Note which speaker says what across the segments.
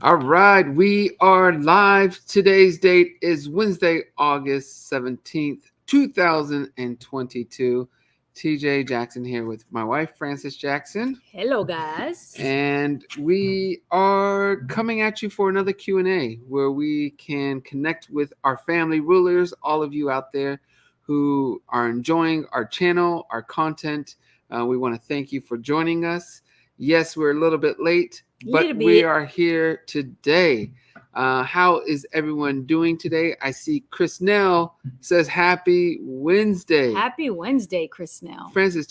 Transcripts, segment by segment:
Speaker 1: All right, we are live. Today's date is Wednesday, August 17th, 2022. TJ Jackson here with my wife, Frances Jackson.
Speaker 2: Hello, guys.
Speaker 1: And we are coming at you for another Q&A where we can connect with our family rulers, all of you out there who are enjoying our channel, our content. We want to thank you for joining us. Yes, we're a little bit late, but we are here today. How is everyone doing today? I see Chris Nell says happy Wednesday.
Speaker 2: Happy Wednesday, Chris Nell.
Speaker 1: Francis,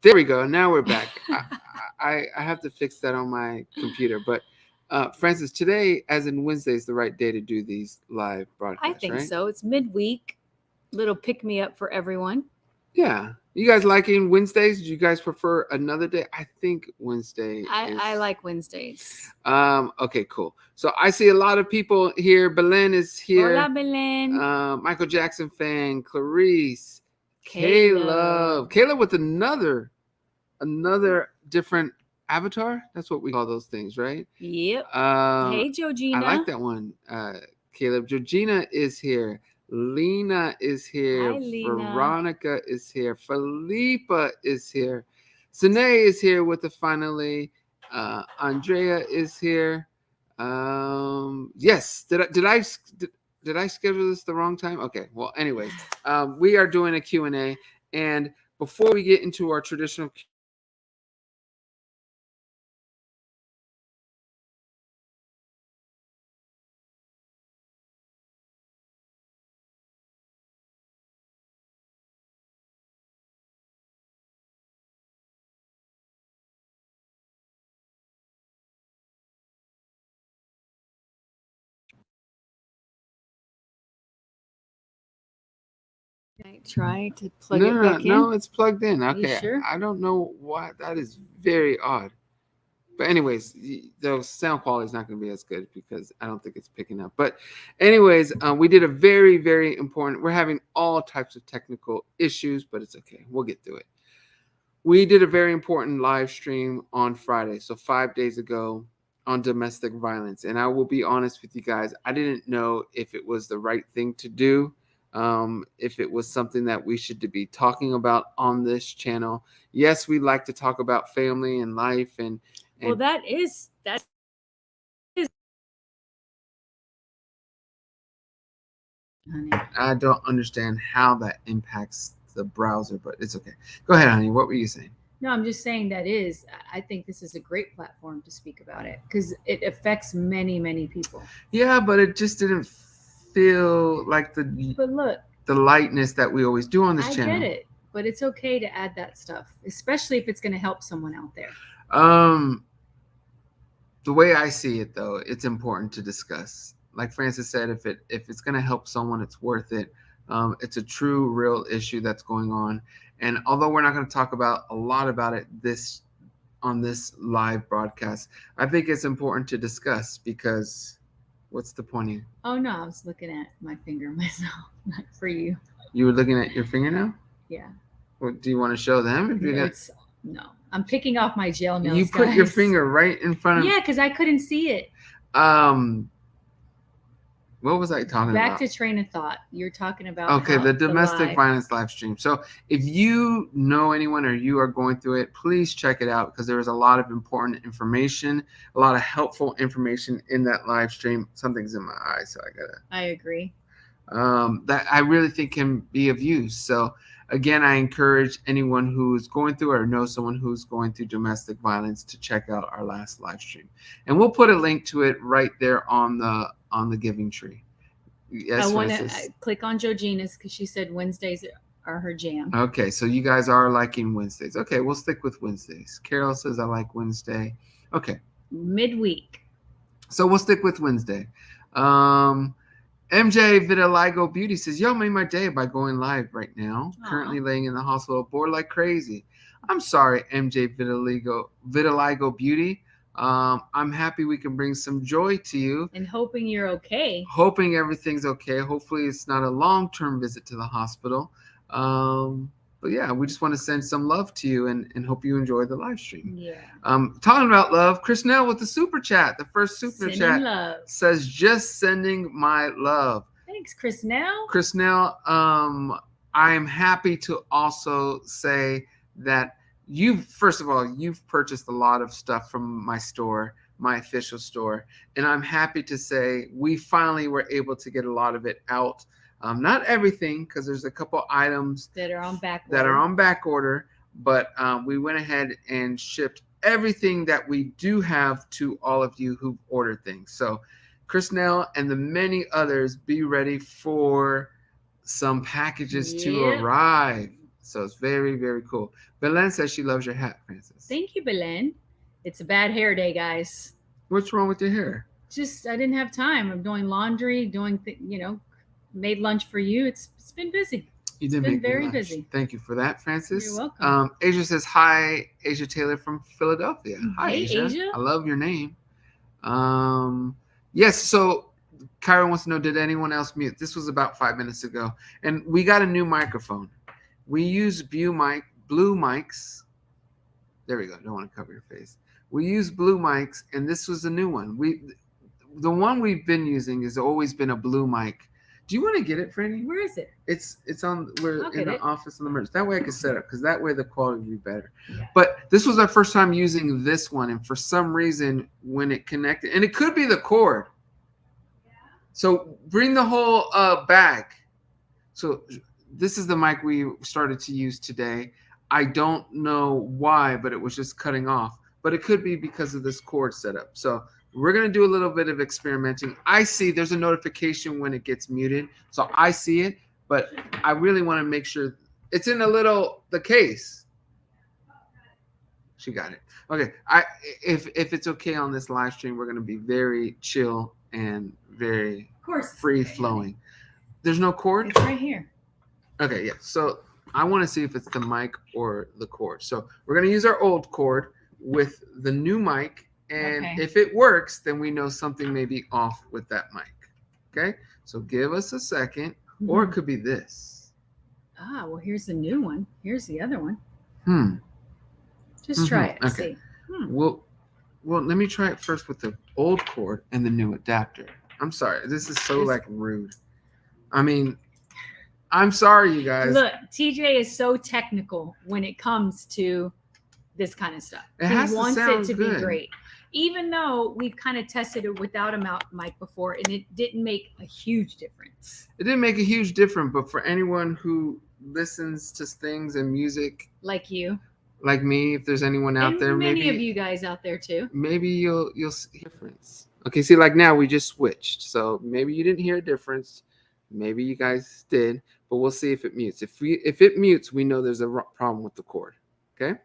Speaker 1: there we go. Now we're back. I have to fix that on my computer. But Francis, today, as in Wednesday, is the right day to do these live broadcasts,
Speaker 2: I think
Speaker 1: right?
Speaker 2: so. It's midweek. Little pick me up for everyone.
Speaker 1: Yeah. You guys liking Wednesdays? Do you guys prefer another day? I think Wednesday.
Speaker 2: I like Wednesdays.
Speaker 1: Okay, cool. So I see a lot of people here. Belen is here.
Speaker 2: Hola, Belen.
Speaker 1: Michael Jackson fan. Clarice.
Speaker 2: Caleb.
Speaker 1: Caleb with another different avatar. That's what we call those things, right?
Speaker 2: Yep. Hey, Georgina.
Speaker 1: I like that one. Caleb. Georgina is here. Lena is here.
Speaker 2: Hi, Lena.
Speaker 1: Veronica is here. Felipa is here. Sine is here with the finally. Andrea is here. Yes. Did I schedule this the wrong time? Okay. Well, anyways, we are doing a Q&A, and before we get into our traditional
Speaker 2: Try to plug it back in.
Speaker 1: No, it's plugged in. Okay.
Speaker 2: You sure?
Speaker 1: I don't know why. That is very odd. But anyways, the sound quality is not going to be as good because I don't think it's picking up. But anyways, we did a very, very important. We're having all types of technical issues, but it's okay. We'll get through it. We did a very important live stream on Friday, so 5 days ago, on domestic violence. And I will be honest with you guys, I didn't know if it was the right thing to do, if it was something that we should be talking about on this channel. Yes, we like to talk about family and life, and
Speaker 2: well, that is.
Speaker 1: I don't understand how that impacts the browser, but it's okay. Go ahead, honey. What were you saying?
Speaker 2: No, I'm just saying I think this is a great platform to speak about it because it affects many, many people.
Speaker 1: Yeah, but it just didn't feel like
Speaker 2: But look,
Speaker 1: the lightness that we always do on this channel.
Speaker 2: I get it, but it's okay to add that stuff, especially if it's going to help someone out there.
Speaker 1: The way I see it, though, it's important to discuss. Like Francis said, if it's going to help someone, it's worth it. It's a true, real issue that's going on. And although we're not going to talk about a lot about it on this live broadcast, I think it's important to discuss because what's the point here?
Speaker 2: Oh, no, I was looking at my finger myself, not for you.
Speaker 1: You were looking at your finger now?
Speaker 2: Yeah.
Speaker 1: What, do you want to show them? If you're
Speaker 2: No, I'm picking off my gel nails.
Speaker 1: You put your finger right in front of.
Speaker 2: Yeah, because I couldn't see it.
Speaker 1: What was I talking about?
Speaker 2: Back to train of thought. You're talking about
Speaker 1: okay, the domestic violence live stream. So if you know anyone or you are going through it, please check it out because there is a lot of important information, a lot of helpful information in that live stream. Something's in my eye, so
Speaker 2: I agree.
Speaker 1: That I really think can be of use. So again, I encourage anyone who's going through or knows someone who's going through domestic violence to check out our last live stream, and we'll put a link to it right there on the giving tree. Yes,
Speaker 2: I want to click on Georgina's because she said Wednesdays are her jam.
Speaker 1: Okay, so you guys are liking Wednesdays. Okay, we'll stick with Wednesdays. Carol says I like Wednesday. Okay.
Speaker 2: Midweek.
Speaker 1: So we'll stick with Wednesday. MJ Vitiligo Beauty says, y'all made my day by going live right now. Aww. Currently laying in the hospital, bored like crazy. I'm sorry, MJ Vitiligo Beauty. I'm happy we can bring some joy to you.
Speaker 2: And hoping you're okay.
Speaker 1: Hoping everything's okay. Hopefully, it's not a long-term visit to the hospital. But yeah, we just want to send some love to you and hope you enjoy the live stream.
Speaker 2: Yeah.
Speaker 1: Talking about love, Chris Nell with the super chat, the first super
Speaker 2: Sending
Speaker 1: chat
Speaker 2: love.
Speaker 1: says, "Just sending my love."
Speaker 2: Thanks, Chris Nell.
Speaker 1: Chris Nell, I am happy to also say that first of all, you've purchased a lot of stuff from my store, my official store, and I'm happy to say we finally were able to get a lot of it out. Not everything, because there's a couple items
Speaker 2: that are on back
Speaker 1: order, but we went ahead and shipped everything that we do have to all of you who've ordered things. So Chris Nell and the many others, be ready for some packages to arrive. So it's very, very cool. Belen says she loves your hat, Francis.
Speaker 2: Thank you, Belen. It's a bad hair day, guys.
Speaker 1: What's wrong with your hair?
Speaker 2: Just I didn't have time. I'm doing laundry, made lunch for you. It's been busy.
Speaker 1: You did
Speaker 2: been very busy.
Speaker 1: Thank you for that, Francis.
Speaker 2: You're welcome.
Speaker 1: Asia says hi, Asia Taylor from Philadelphia. Hi,
Speaker 2: hey,
Speaker 1: Asia. I love your name. Yes, so Kyra wants to know, did anyone else mute? This was about 5 minutes ago. And we got a new microphone. We use blue mics. There we go. Don't want to cover your face. We use blue mics, and this was a new one. The one we've been using has always been a blue mic. Do you want to get it, Franny?
Speaker 2: Where is it?
Speaker 1: It's on. We're in the office on the merch. That way I can set up, because that way the quality will be better.
Speaker 2: Yeah.
Speaker 1: But this was our first time using this one, and for some reason when it connected, and it could be the cord. So bring the whole bag. So this is the mic we started to use today. I don't know why, but it was just cutting off. But it could be because of this cord setup. So we're going to do a little bit of experimenting. I see there's a notification when it gets muted. So I see it, but I really want to make sure it's in the case. She got it. Okay. If it's okay on this live stream, we're going to be very chill and very free flowing. There's no cord?
Speaker 2: It's right here.
Speaker 1: Okay, yeah. So I want to see if it's the mic or the cord. So we're going to use our old cord with the new mic. And if it works, then we know something may be off with that mic. Okay? So give us a second. Or it could be this.
Speaker 2: Well, here's the new one. Here's the other one. Just try it.
Speaker 1: Okay.
Speaker 2: See.
Speaker 1: Well, let me try it first with the old cord and the new adapter. I'm sorry. This is so rude. I mean, I'm sorry, you guys.
Speaker 2: Look, TJ is so technical when it comes to this kind of stuff.
Speaker 1: He wants it
Speaker 2: to be great. Even though we've kind of tested it without a mic before, and it didn't make a huge difference.
Speaker 1: It didn't make a huge difference, but for anyone who listens to things and music,
Speaker 2: like you,
Speaker 1: like me, if there's anyone out there,
Speaker 2: many of you guys out there too,
Speaker 1: maybe you'll see a difference. Okay, see, like now we just switched, so maybe you didn't hear a difference. Maybe you guys did, but we'll see if it mutes. If it mutes, we know there's a problem with the cord. Okay.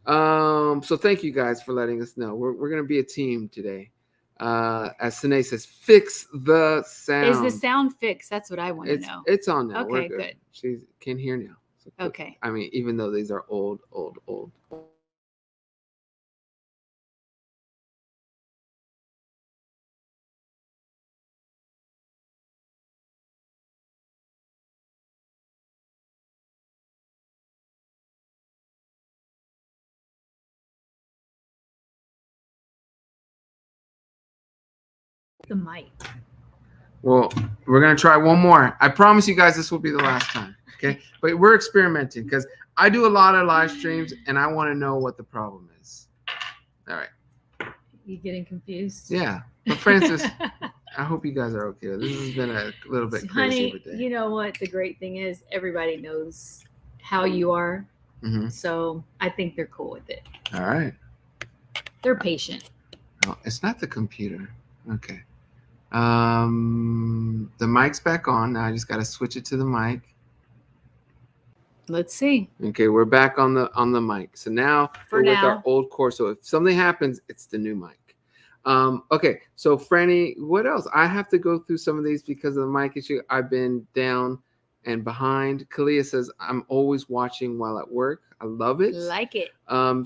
Speaker 1: So thank you guys for letting us know. We're gonna be a team today. As Sine says, fix the sound.
Speaker 2: Is the sound fixed? That's what I want to know.
Speaker 1: It's on now.
Speaker 2: Okay, good.
Speaker 1: She can hear now. So
Speaker 2: okay.
Speaker 1: I mean, even though these are old.
Speaker 2: The mic.
Speaker 1: Well, we're gonna try one more. I promise you guys this will be the last time. Okay, but we're experimenting because I do a lot of live streams and I want to know what the problem is. All right.
Speaker 2: You getting confused?
Speaker 1: Yeah, but Francis, I hope you guys are okay. This has been a little bit crazy
Speaker 2: of a day. You know what? The great thing is everybody knows how you are, so I think they're cool with it.
Speaker 1: All right.
Speaker 2: They're patient.
Speaker 1: Oh, it's not the computer. Okay. The mic's back on. Now I just got to switch it to the mic.
Speaker 2: Let's see.
Speaker 1: Okay, we're back on the mic. So now we're with our old cord. So if something happens, it's the new mic. Okay, so Franny, what else? I have to go through some of these because of the mic issue. I've been down And behind, Kalia says, I'm always watching while at work. I love it.
Speaker 2: Like it.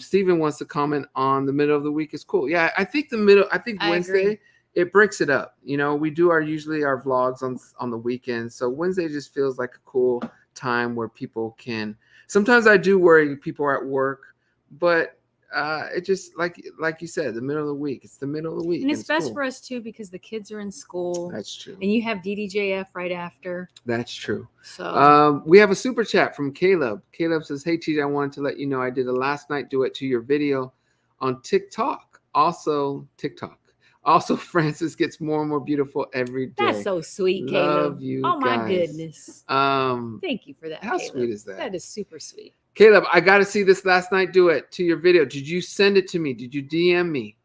Speaker 1: Steven wants to comment on the middle of the week is cool. Yeah, I think the middle, I think
Speaker 2: I
Speaker 1: Wednesday,
Speaker 2: agree.
Speaker 1: it breaks it up. You know, we do usually our vlogs on the weekend. So Wednesday just feels like a cool time where people can, sometimes I do worry people are at work, but it just like you said, the middle of the week. It's the middle of the week,
Speaker 2: And it's best
Speaker 1: cool.
Speaker 2: for us too because the kids are in school.
Speaker 1: That's true.
Speaker 2: And you have DDJF right after.
Speaker 1: That's true.
Speaker 2: So
Speaker 1: We have a super chat from Caleb. Caleb says, "Hey TJ, I wanted to let you know I did a last night duet to your video on TikTok. Also TikTok. Also, Francis gets more and more beautiful every day.
Speaker 2: that's so sweet, Caleb.
Speaker 1: Love you
Speaker 2: Oh my
Speaker 1: guys.
Speaker 2: goodness. Thank you for that.
Speaker 1: How
Speaker 2: Caleb.
Speaker 1: sweet is that?
Speaker 2: That is super sweet.
Speaker 1: Caleb, I got to see this last night duet to your video. Did you send it to me? Did you DM me?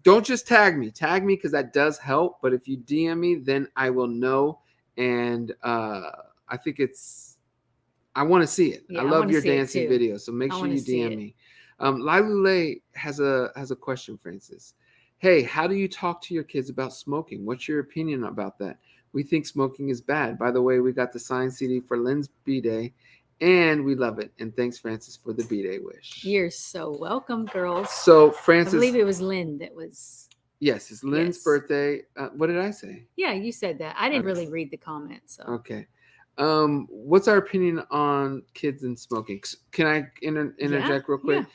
Speaker 1: Don't just tag me. Tag me because that does help. But if you DM me, then I will know. And I think I want to see it.
Speaker 2: Yeah,
Speaker 1: I
Speaker 2: I
Speaker 1: love
Speaker 2: wanna
Speaker 1: your
Speaker 2: see it
Speaker 1: dancing
Speaker 2: too.
Speaker 1: video. So make
Speaker 2: I
Speaker 1: sure
Speaker 2: wanna
Speaker 1: you
Speaker 2: see
Speaker 1: DM
Speaker 2: it.
Speaker 1: me. Lailule has a question, Francis. Hey, how do you talk to your kids about smoking? What's your opinion about that? We think smoking is bad. By the way, we got the signed CD for Lynn's B-Day, and we love it. And thanks, Francis, for the B-Day wish.
Speaker 2: You're so welcome, girls.
Speaker 1: So,
Speaker 2: I
Speaker 1: Francis,
Speaker 2: believe it was Lynn that was.
Speaker 1: yes, it's Lynn's
Speaker 2: Yes.
Speaker 1: birthday. What did I say?
Speaker 2: Yeah, you said that. I didn't
Speaker 1: Okay.
Speaker 2: really read the comment, so.
Speaker 1: Okay. What's our opinion on kids and smoking? Can I interject real quick?
Speaker 2: Yeah.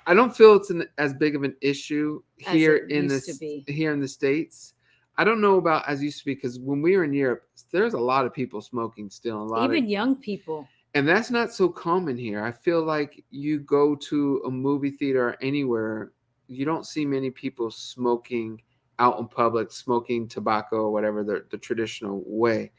Speaker 1: I don't feel it's as big of an issue
Speaker 2: As
Speaker 1: here
Speaker 2: it
Speaker 1: in
Speaker 2: used
Speaker 1: this
Speaker 2: to be.
Speaker 1: here in the States. I don't know about as used to be because when we were in Europe, there's a lot of people smoking still.
Speaker 2: Even young people.
Speaker 1: And that's not so common here. I feel like you go to a movie theater or anywhere, you don't see many people smoking out in public, smoking tobacco or whatever the traditional way.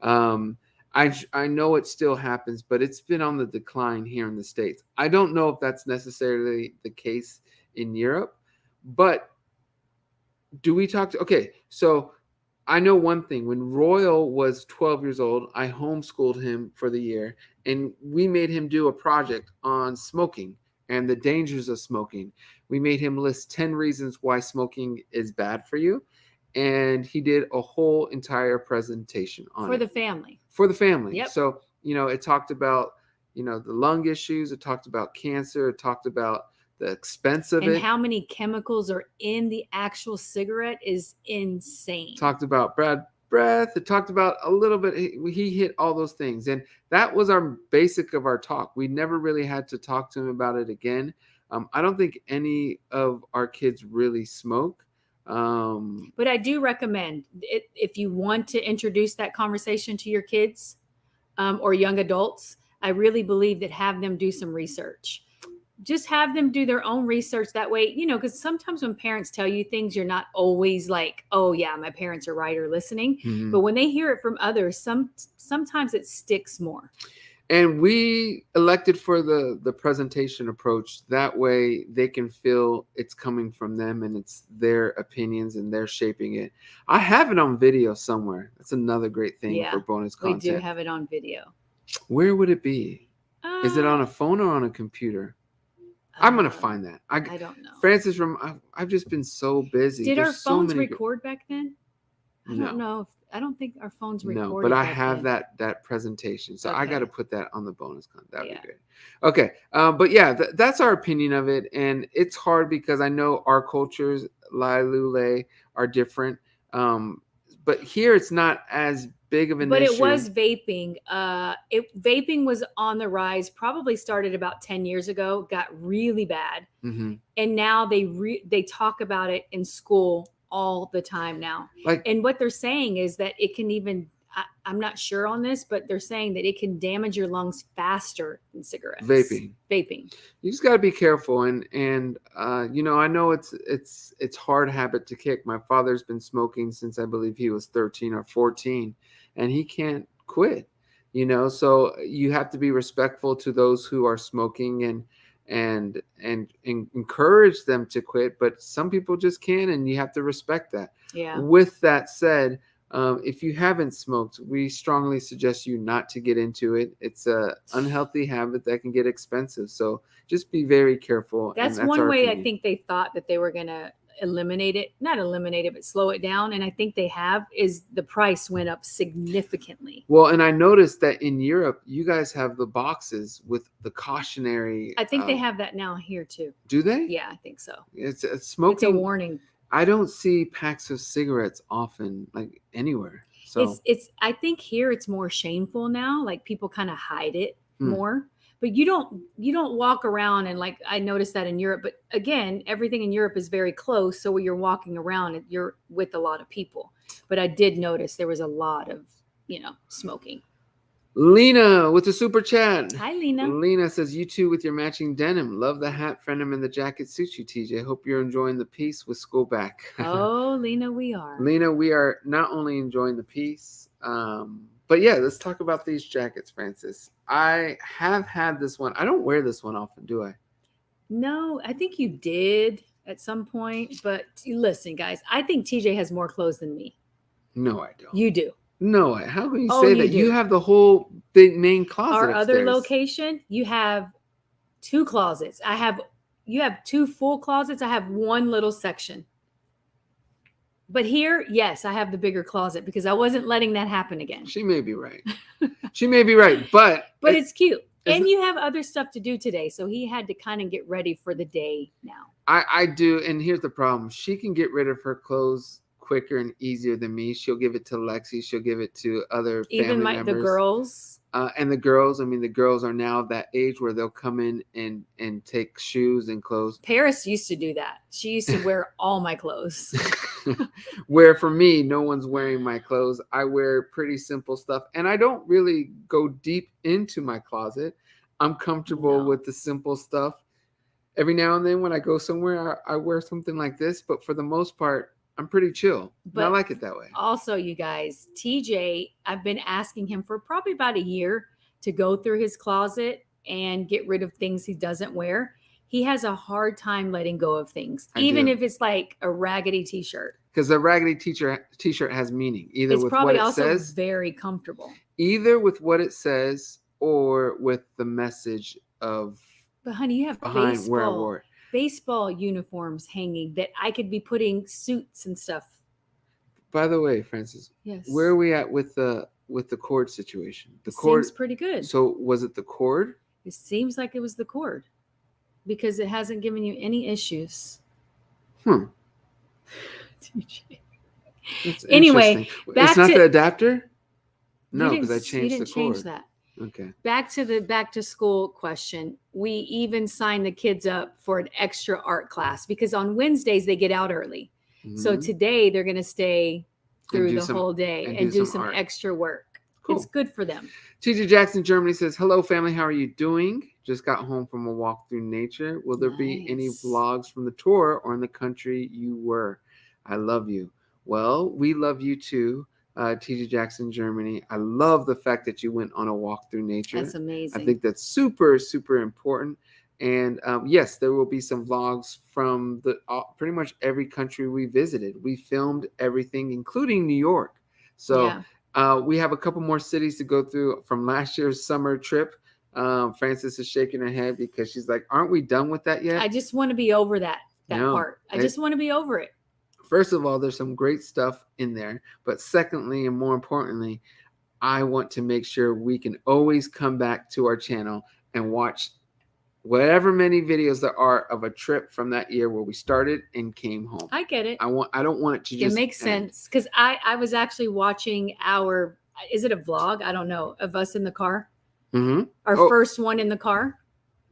Speaker 1: Um, I know it still happens, but it's been on the decline here in the States. I don't know if that's necessarily the case in Europe, but do we talk to, okay, so I know one thing. When Royal was 12 years old, I homeschooled him for the year, and we made him do a project on smoking and the dangers of smoking. We made him list 10 reasons why smoking is bad for you, and he did a whole entire presentation on
Speaker 2: For
Speaker 1: it.
Speaker 2: the family.
Speaker 1: For the family.
Speaker 2: Yep.
Speaker 1: So, it talked about, the lung issues, it talked about cancer, it talked about the expense of
Speaker 2: And
Speaker 1: it.
Speaker 2: how many chemicals are in the actual cigarette is insane.
Speaker 1: Talked about bad breath. It talked about a little bit. He hit all those things, and that was our basic of our talk. We never really had to talk to him about it again. I don't think any of our kids really smoke.
Speaker 2: But I do recommend if you want to introduce that conversation to your kids or young adults, I really believe that have them do some research. Just have them do their own research that way, because sometimes when parents tell you things, you're not always like, oh yeah, my parents are right or listening.
Speaker 1: Mhm.
Speaker 2: But when they hear it from others, sometimes it sticks more.
Speaker 1: And we elected for the presentation approach. That way they can feel it's coming from them and it's their opinions and they're shaping it. I have it on video somewhere. That's another great thing for bonus content.
Speaker 2: We do have it on video.
Speaker 1: Where would it be? Is it on a phone or on a computer? I'm gonna find that. I
Speaker 2: don't know.
Speaker 1: Francis, I've just been so busy.
Speaker 2: Did our
Speaker 1: There's
Speaker 2: phones record back then? I
Speaker 1: No.
Speaker 2: don't know. I don't think our phones recorded.
Speaker 1: No, but I
Speaker 2: back
Speaker 1: have
Speaker 2: then.
Speaker 1: that presentation, so I
Speaker 2: Okay.
Speaker 1: got to put that on the bonus content. That would be great. Okay, but yeah, that's our opinion of it, and it's hard because I know our cultures, Lailule, are different. But here it's not as big of an
Speaker 2: But
Speaker 1: issue.
Speaker 2: it was vaping. Vaping was on the rise. Probably started about 10 years ago. Got really bad, and now they talk about it in school all the time now. And what they're saying is that it can even. I'm not sure on this, but they're saying that it can damage your lungs faster than cigarettes. Vaping.
Speaker 1: You just got to be careful, and I know it's hard habit to kick. My father's been smoking since I believe he was 13 or 14, and he can't quit. So you have to be respectful to those who are smoking and encourage them to quit. But some people just can't, and you have to respect that.
Speaker 2: Yeah.
Speaker 1: With that said, if you haven't smoked, we strongly suggest you not to get into it. It's an unhealthy habit that can get expensive. So just be very careful.
Speaker 2: That's one way I think they thought that they were going to not eliminate it, but slow it down. And I think they have, is the price went up significantly.
Speaker 1: Well, and I noticed that in Europe, you guys have the boxes with the cautionary.
Speaker 2: I think they have that now here too.
Speaker 1: Do they?
Speaker 2: Yeah, I think so.
Speaker 1: It's
Speaker 2: It's
Speaker 1: smoking.
Speaker 2: a warning.
Speaker 1: I don't see packs of cigarettes often, like anywhere. So
Speaker 2: I think here it's more shameful now. Like people kind of hide it
Speaker 1: Hmm.
Speaker 2: more. But you don't walk around and, like, I noticed that in Europe. But again, everything in Europe is very close. So when you're walking around, you're with a lot of people. But I did notice there was a lot of, smoking.
Speaker 1: Lena with the super chat.
Speaker 2: Hi, Lena.
Speaker 1: Lena says, "You too with your matching denim. Love the hat, Frenem, and the jacket suits you, TJ. Hope you're enjoying the piece with school back."
Speaker 2: Oh, Lena, we are.
Speaker 1: Lena, we are not only enjoying the piece, but yeah, let's talk about these jackets, Francis. I have had this one. I don't wear this one often, do I?
Speaker 2: No, I think you did at some point. But listen, guys, I think TJ has more clothes than me.
Speaker 1: No, I don't.
Speaker 2: You do.
Speaker 1: No, how can you
Speaker 2: Oh,
Speaker 1: say
Speaker 2: you
Speaker 1: that?
Speaker 2: do.
Speaker 1: You have the whole big main closet
Speaker 2: Our
Speaker 1: upstairs.
Speaker 2: other location, you have 2 closets. You have 2 full closets. I have 1 little section. But here, yes, I have the bigger closet because I wasn't letting that happen again.
Speaker 1: She may be right. She may be right, but
Speaker 2: it's cute. And you have other stuff to do today, so he had to kind of get ready for the day now.
Speaker 1: I do, and here's the problem. She can get rid of her clothes quicker and easier than me. She'll give it to Lexi. She'll give it to other family members.
Speaker 2: The girls.
Speaker 1: And the girls, I mean, the girls are now that age where they'll come in and take shoes and clothes.
Speaker 2: Paris used to do that. She used to wear all my clothes.
Speaker 1: Where for me, no one's wearing my clothes. I wear pretty simple stuff, and I don't really go deep into my closet. I'm comfortable with the simple stuff. Every now and then when I go somewhere, I wear something like this, but for the most part, I'm pretty chill. But I like it that way.
Speaker 2: Also, you guys, TJ, I've been asking him for probably about a year to go through his closet and get rid of things he doesn't wear. He has a hard time letting go of things, even if it's like a raggedy t-shirt.
Speaker 1: Because the raggedy t-shirt has meaning, either
Speaker 2: it's
Speaker 1: with
Speaker 2: probably
Speaker 1: what it
Speaker 2: also
Speaker 1: says,
Speaker 2: very comfortable.
Speaker 1: Either with what it says or with the message of.
Speaker 2: But honey, you have
Speaker 1: behind where I wore it.
Speaker 2: Baseball uniforms hanging that I could be putting suits and stuff.
Speaker 1: By the way, Francis,
Speaker 2: yes,
Speaker 1: where are we at with the cord situation? The cord
Speaker 2: seems pretty good.
Speaker 1: So was it the cord?
Speaker 2: It seems like it was the cord because it hasn't given you any issues. Anyway,
Speaker 1: it's not the adapter. No, because I changed the cord.
Speaker 2: Change that.
Speaker 1: Okay. Back
Speaker 2: to school question. We even signed the kids up for an extra art class because on Wednesdays they get out early. Mm-hmm. So today they're going to stay through the whole day and do some extra work. Cool. It's good for them.
Speaker 1: TJ Jackson, Germany says, "Hello, family. How are you doing? Just got home from a walk through nature. Will there be any vlogs from the tour or in the country you were? I love you." Well, we love you too. TJ Jackson, Germany. I love the fact that you went on a walk through nature.
Speaker 2: That's amazing.
Speaker 1: I think that's super, super important. And yes, there will be some vlogs from pretty much every country we visited. We filmed everything, including New York. So we have a couple more cities to go through from last year's summer trip. Frances is shaking her head because she's like, "Aren't we done with that yet?"
Speaker 2: I just want to be over that part. I just want to be over it.
Speaker 1: First of all, there's some great stuff in there. But secondly, and more importantly, I want to make sure we can always come back to our channel and watch whatever many videos there are of a trip from that year where we started and came home.
Speaker 2: I get it.
Speaker 1: I don't want it to just.
Speaker 2: It makes sense because I was actually watching is it a vlog? I don't know, of us in the car.
Speaker 1: Mm-hmm.
Speaker 2: Our first one in the car.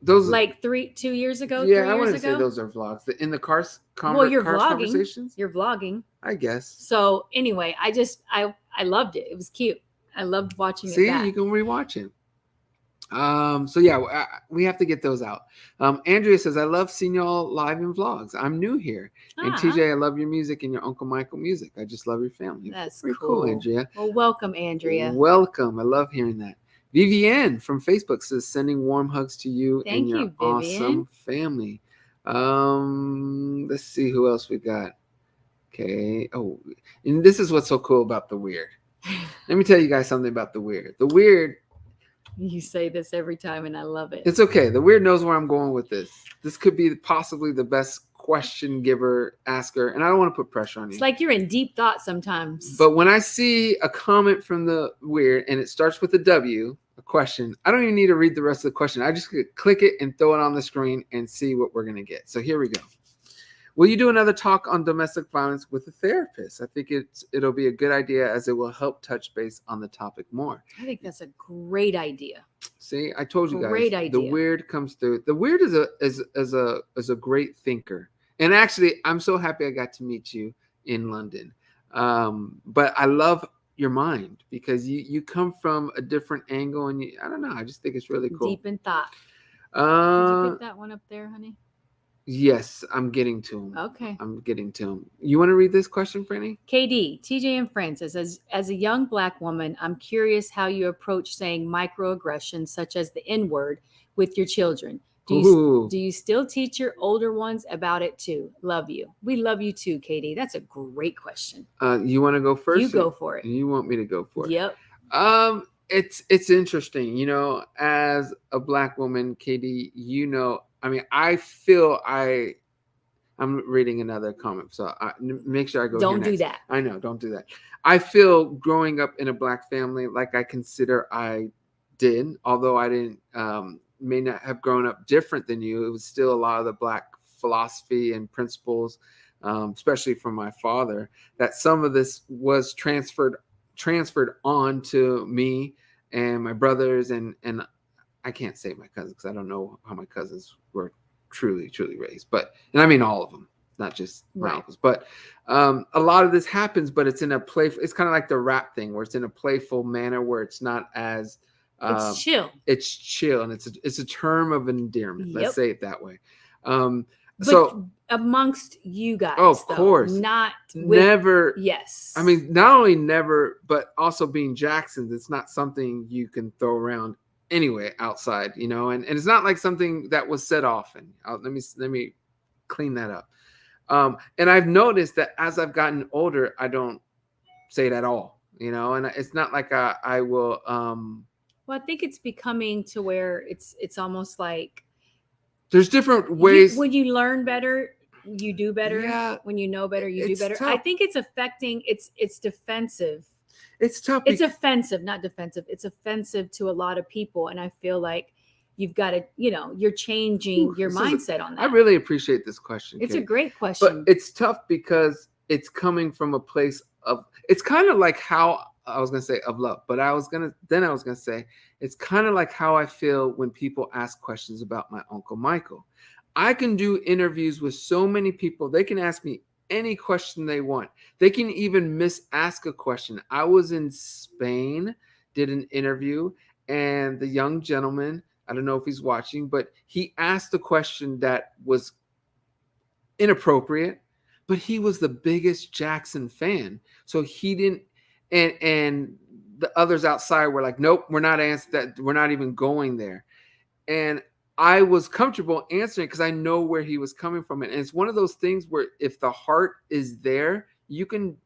Speaker 1: Those
Speaker 2: like 2 years ago.
Speaker 1: Yeah,
Speaker 2: 3 years
Speaker 1: I wouldn't
Speaker 2: ago?
Speaker 1: say those are vlogs. In the car.
Speaker 2: You're
Speaker 1: car
Speaker 2: vlogging.
Speaker 1: Conversations.
Speaker 2: You're vlogging.
Speaker 1: I guess.
Speaker 2: So anyway, I loved it. It was cute. I loved watching it.
Speaker 1: See, you can rewatch it. So yeah, we have to get those out. Andrea says, "I love seeing y'all live in vlogs. I'm new here. And TJ, I love your music and your Uncle Michael music. I just love your family."
Speaker 2: That's
Speaker 1: pretty cool, Andrea.
Speaker 2: Well, welcome, Andrea.
Speaker 1: Welcome. I love hearing that. Vivienne from Facebook says, "Sending warm hugs to you and your awesome family." Let's see who else we got. Okay. Oh, and this is what's so cool about the weird. Let me tell you guys something about the weird. The weird.
Speaker 2: You say this every time, and I love it.
Speaker 1: It's okay. The weird knows where I'm going with this. This could be possibly the best question giver, asker, and I don't want to put pressure on you.
Speaker 2: It's like you're in deep thought sometimes.
Speaker 1: But when I see a comment from the weird and it starts with a W, a question, I don't even need to read the rest of the question. I just click it and throw it on the screen and see what we're going to get. So here we go. Will you do another talk on domestic violence with a therapist? I think it'll be a good idea as it will help touch base on the topic more.
Speaker 2: I think that's a great idea.
Speaker 1: See, I told you guys,
Speaker 2: Great idea.
Speaker 1: the weird comes through. The weird is a great thinker. And actually, I'm so happy I got to meet you in London. But I love your mind because you come from a different angle, and I don't know, I just think it's really cool.
Speaker 2: Deep in thought. Did you get that one up there, honey?
Speaker 1: Yes, I'm getting to him.
Speaker 2: Okay.
Speaker 1: I'm getting to him. You want to read this question, Franny?
Speaker 2: KD, TJ and Francis, as a young Black woman, I'm curious how you approach saying microaggressions such as the N-word with your children. Do you still teach your older ones about it too? Love you. We love you too, KD. That's a great question.
Speaker 1: You want to go first?
Speaker 2: You go for it.
Speaker 1: You want me to go for it?
Speaker 2: Yep.
Speaker 1: It's interesting, as a Black woman, KD, I mean, I feel I'm reading another comment, so make sure I go.
Speaker 2: Don't do that.
Speaker 1: I know, don't do that. I feel growing up in a Black family, like I consider I did, although I didn't, may not have grown up different than you. It was still a lot of the Black philosophy and principles, especially from my father, that some of this was transferred on to me and my brothers, and I can't say my cousins because I don't know how my cousins were truly raised, and I mean all of them, not just my uncles. But a lot of this happens, but it's in a playful. It's kind of like the rap thing, where it's in a playful manner, where it's not as
Speaker 2: it's chill.
Speaker 1: It's chill, and it's a term of endearment.
Speaker 2: Yep.
Speaker 1: Let's say it that way.
Speaker 2: So amongst you guys,
Speaker 1: of course,
Speaker 2: not
Speaker 1: never.
Speaker 2: Yes,
Speaker 1: I mean, not only never, but also being Jacksons, it's not something you can throw around anyway outside, and it's not like something that was said often. Let me clean that up. And I've noticed that as I've gotten older, I don't say it at all, and it's not like I will.
Speaker 2: Well, I think it's becoming to where it's almost like
Speaker 1: there's different ways.
Speaker 2: When you learn better, you do better.
Speaker 1: Yeah,
Speaker 2: when you know better, you do better.
Speaker 1: Tough.
Speaker 2: I think it's affecting. It's defensive.
Speaker 1: It's tough.
Speaker 2: It's offensive, not defensive. It's offensive to a lot of people, and I feel like you've got to, you're changing your mindset on that.
Speaker 1: I really appreciate this question.
Speaker 2: It's
Speaker 1: Kate.
Speaker 2: a great question,
Speaker 1: but it's tough because it's coming from a place of. It's kind of like how I was gonna say of love, but I was gonna say it's kind of like how I feel when people ask questions about my Uncle Michael. I can do interviews with so many people. They can ask me any question they want. They can even ask a question. I was in Spain, did an interview, and the young gentleman, I don't know if he's watching, but he asked a question that was inappropriate, but he was the biggest Jackson fan. So he didn't, and the others outside were like, nope, we're not answering that. We're not even going there. And I was comfortable answering because I know where he was coming from. And it's one of those things where if the heart is there, you can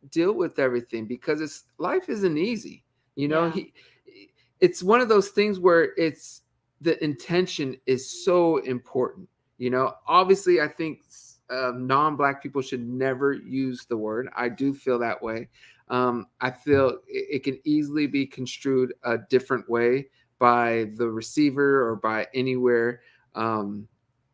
Speaker 1: deal with everything because life isn't easy. It's one of those things where it's the intention is so important. Obviously, I think non-Black people should never use the word. I do feel that way. I feel it can easily be construed a different way by the receiver or by anywhere.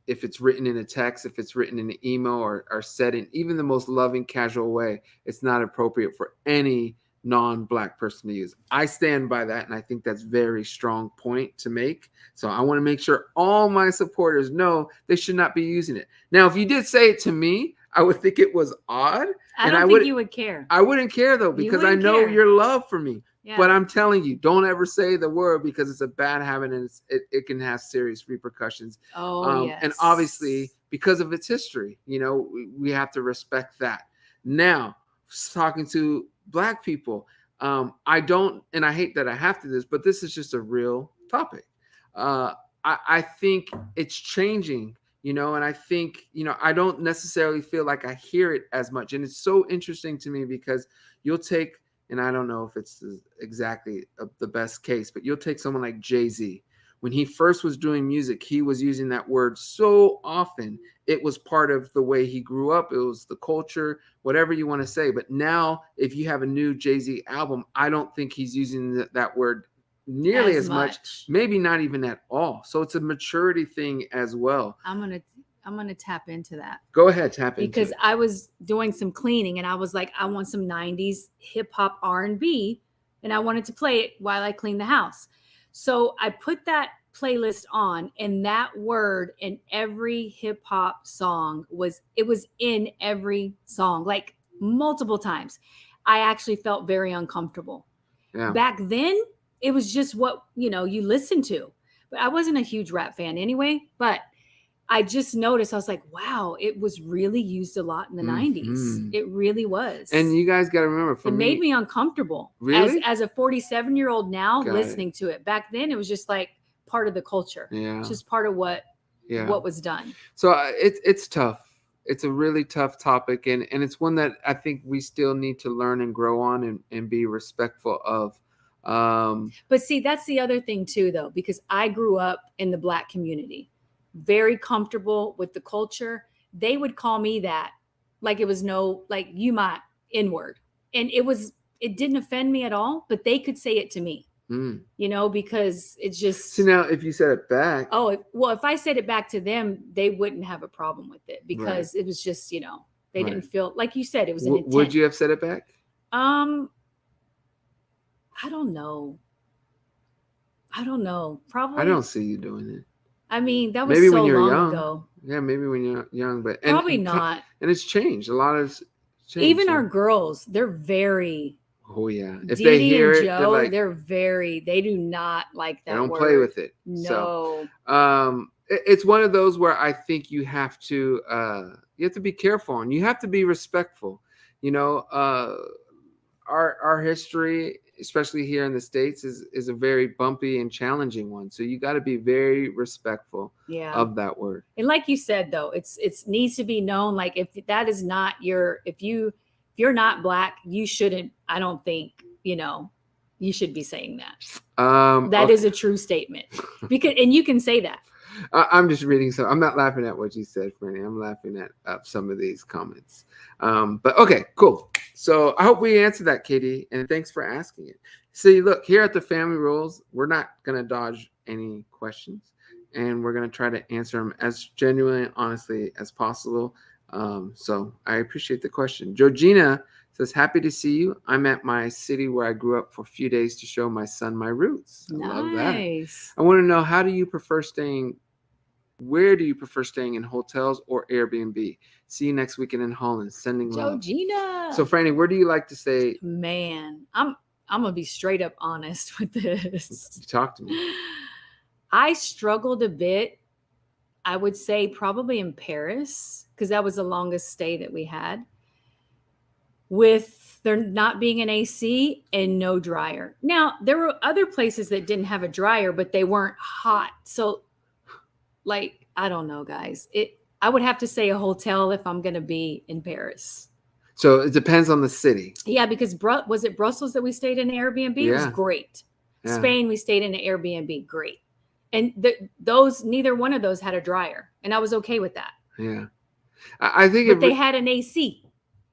Speaker 1: If it's written in a text, if it's written in an email or said in even the most loving, casual way, it's not appropriate for any non-Black person to use. I stand by that, and I think that's a very strong point to make. So I want to make sure all my supporters know they should not be using it. Now, if you did say it to me, I would think it was odd.
Speaker 2: I don't think you would care.
Speaker 1: I wouldn't care, though, because I know your love for me. Yeah. But I'm telling you, don't ever say the word because it's a bad habit and it can have serious repercussions.
Speaker 2: Yes.
Speaker 1: And obviously, because of its history, we have to respect that. Now, talking to Black people, I don't, and I hate that I have to do this, but this is just a real topic. I think it's changing, and I think, I don't necessarily feel like I hear it as much. And it's so interesting to me because you'll take, and I don't know if it's exactly the best case, but you'll take someone like Jay-Z. When he first was doing music, he was using that word so often. It was part of the way he grew up. It was the culture, whatever you want to say. But now, if you have a new Jay-Z album, I don't think he's using that word nearly as much, maybe not even at all. So it's a maturity thing as well.
Speaker 2: I'm gonna tap into that.
Speaker 1: Go ahead, tap into it.
Speaker 2: Because I was doing some cleaning and I was like, I want some 90s hip hop R&B, and I wanted to play it while I cleaned the house. So I put that playlist on, and that word in every hip hop song was in every song, like multiple times. I actually felt very uncomfortable.
Speaker 1: Yeah.
Speaker 2: Back then, it was just what, you listen to. But I wasn't a huge rap fan anyway, but I just noticed, I was like, wow, it was really used a lot in the 90s. It really was.
Speaker 1: And you guys got to remember,
Speaker 2: it made me uncomfortable.
Speaker 1: Really?
Speaker 2: As a 47-year-old now, listening to it. Back then, it was just like part of the culture.
Speaker 1: Yeah.
Speaker 2: It's just part of what was done.
Speaker 1: So it's tough. It's a really tough topic, and it's one that I think we still need to learn and grow on and be respectful of.
Speaker 2: But see, that's the other thing too, though, because I grew up in the Black community, very comfortable with the culture. They would call me that, like it was you my N-word, and it didn't offend me at all. But they could say it to me, because it's just.
Speaker 1: See, now if you said it back,
Speaker 2: if I said it back to them, they wouldn't have a problem with it, because it was just they didn't feel, like you said, it was an intent.
Speaker 1: Would you have said it back?
Speaker 2: I don't know. Probably.
Speaker 1: I don't see you doing it.
Speaker 2: I mean, that was
Speaker 1: maybe
Speaker 2: so
Speaker 1: when you're
Speaker 2: long
Speaker 1: young.
Speaker 2: ago.
Speaker 1: Yeah, maybe when you're young, but
Speaker 2: probably not.
Speaker 1: And it's changed. A lot of changed.
Speaker 2: Even our girls, they're very.
Speaker 1: Oh yeah. If
Speaker 2: Didi
Speaker 1: they hear
Speaker 2: and
Speaker 1: it,
Speaker 2: Joe, they do not like that.
Speaker 1: They don't
Speaker 2: word.
Speaker 1: play with it.
Speaker 2: No.
Speaker 1: So, it's one of those where I think you have to be careful, and you have to be respectful. Our history, especially here in the States, is a very bumpy and challenging one. So you got to be very respectful of that word.
Speaker 2: And like you said, though, it needs to be known. Like if that is not if you're not Black, you shouldn't. I don't think you should be saying that. That is a true statement, and you can say that.
Speaker 1: I'm just reading some. I'm not laughing at what you said, Franny. I'm laughing at some of these comments. But okay, cool. So I hope we answered that, Katie, and thanks for asking it. See, look, here at the Family Rules, we're not going to dodge any questions, and we're going to try to answer them as genuinely and honestly as possible. So I appreciate the question. Georgina says, happy to see you. I'm at my city where I grew up for a few days to show my son my roots. I love that. I want to know, where do you prefer staying, in hotels or Airbnb? See you next weekend in Holland. Sending love.
Speaker 2: Georgina.
Speaker 1: So, Franny, where do you like to stay?
Speaker 2: Man, I'm going to be straight up honest with this.
Speaker 1: Talk to me.
Speaker 2: I struggled a bit. I would say probably in Paris, because that was the longest stay that we had, with there not being an AC and no dryer. Now, there were other places that didn't have a dryer, but they weren't hot. So, I don't know, guys. I would have to say a hotel if I'm going to be in Paris.
Speaker 1: So it depends on the city.
Speaker 2: Yeah, because was it Brussels that we stayed in an Airbnb? Yeah. It was great. Yeah. Spain, we stayed in an Airbnb. Great. And neither one of those had a dryer, and I was okay with that.
Speaker 1: Yeah, I think.
Speaker 2: But they had an AC.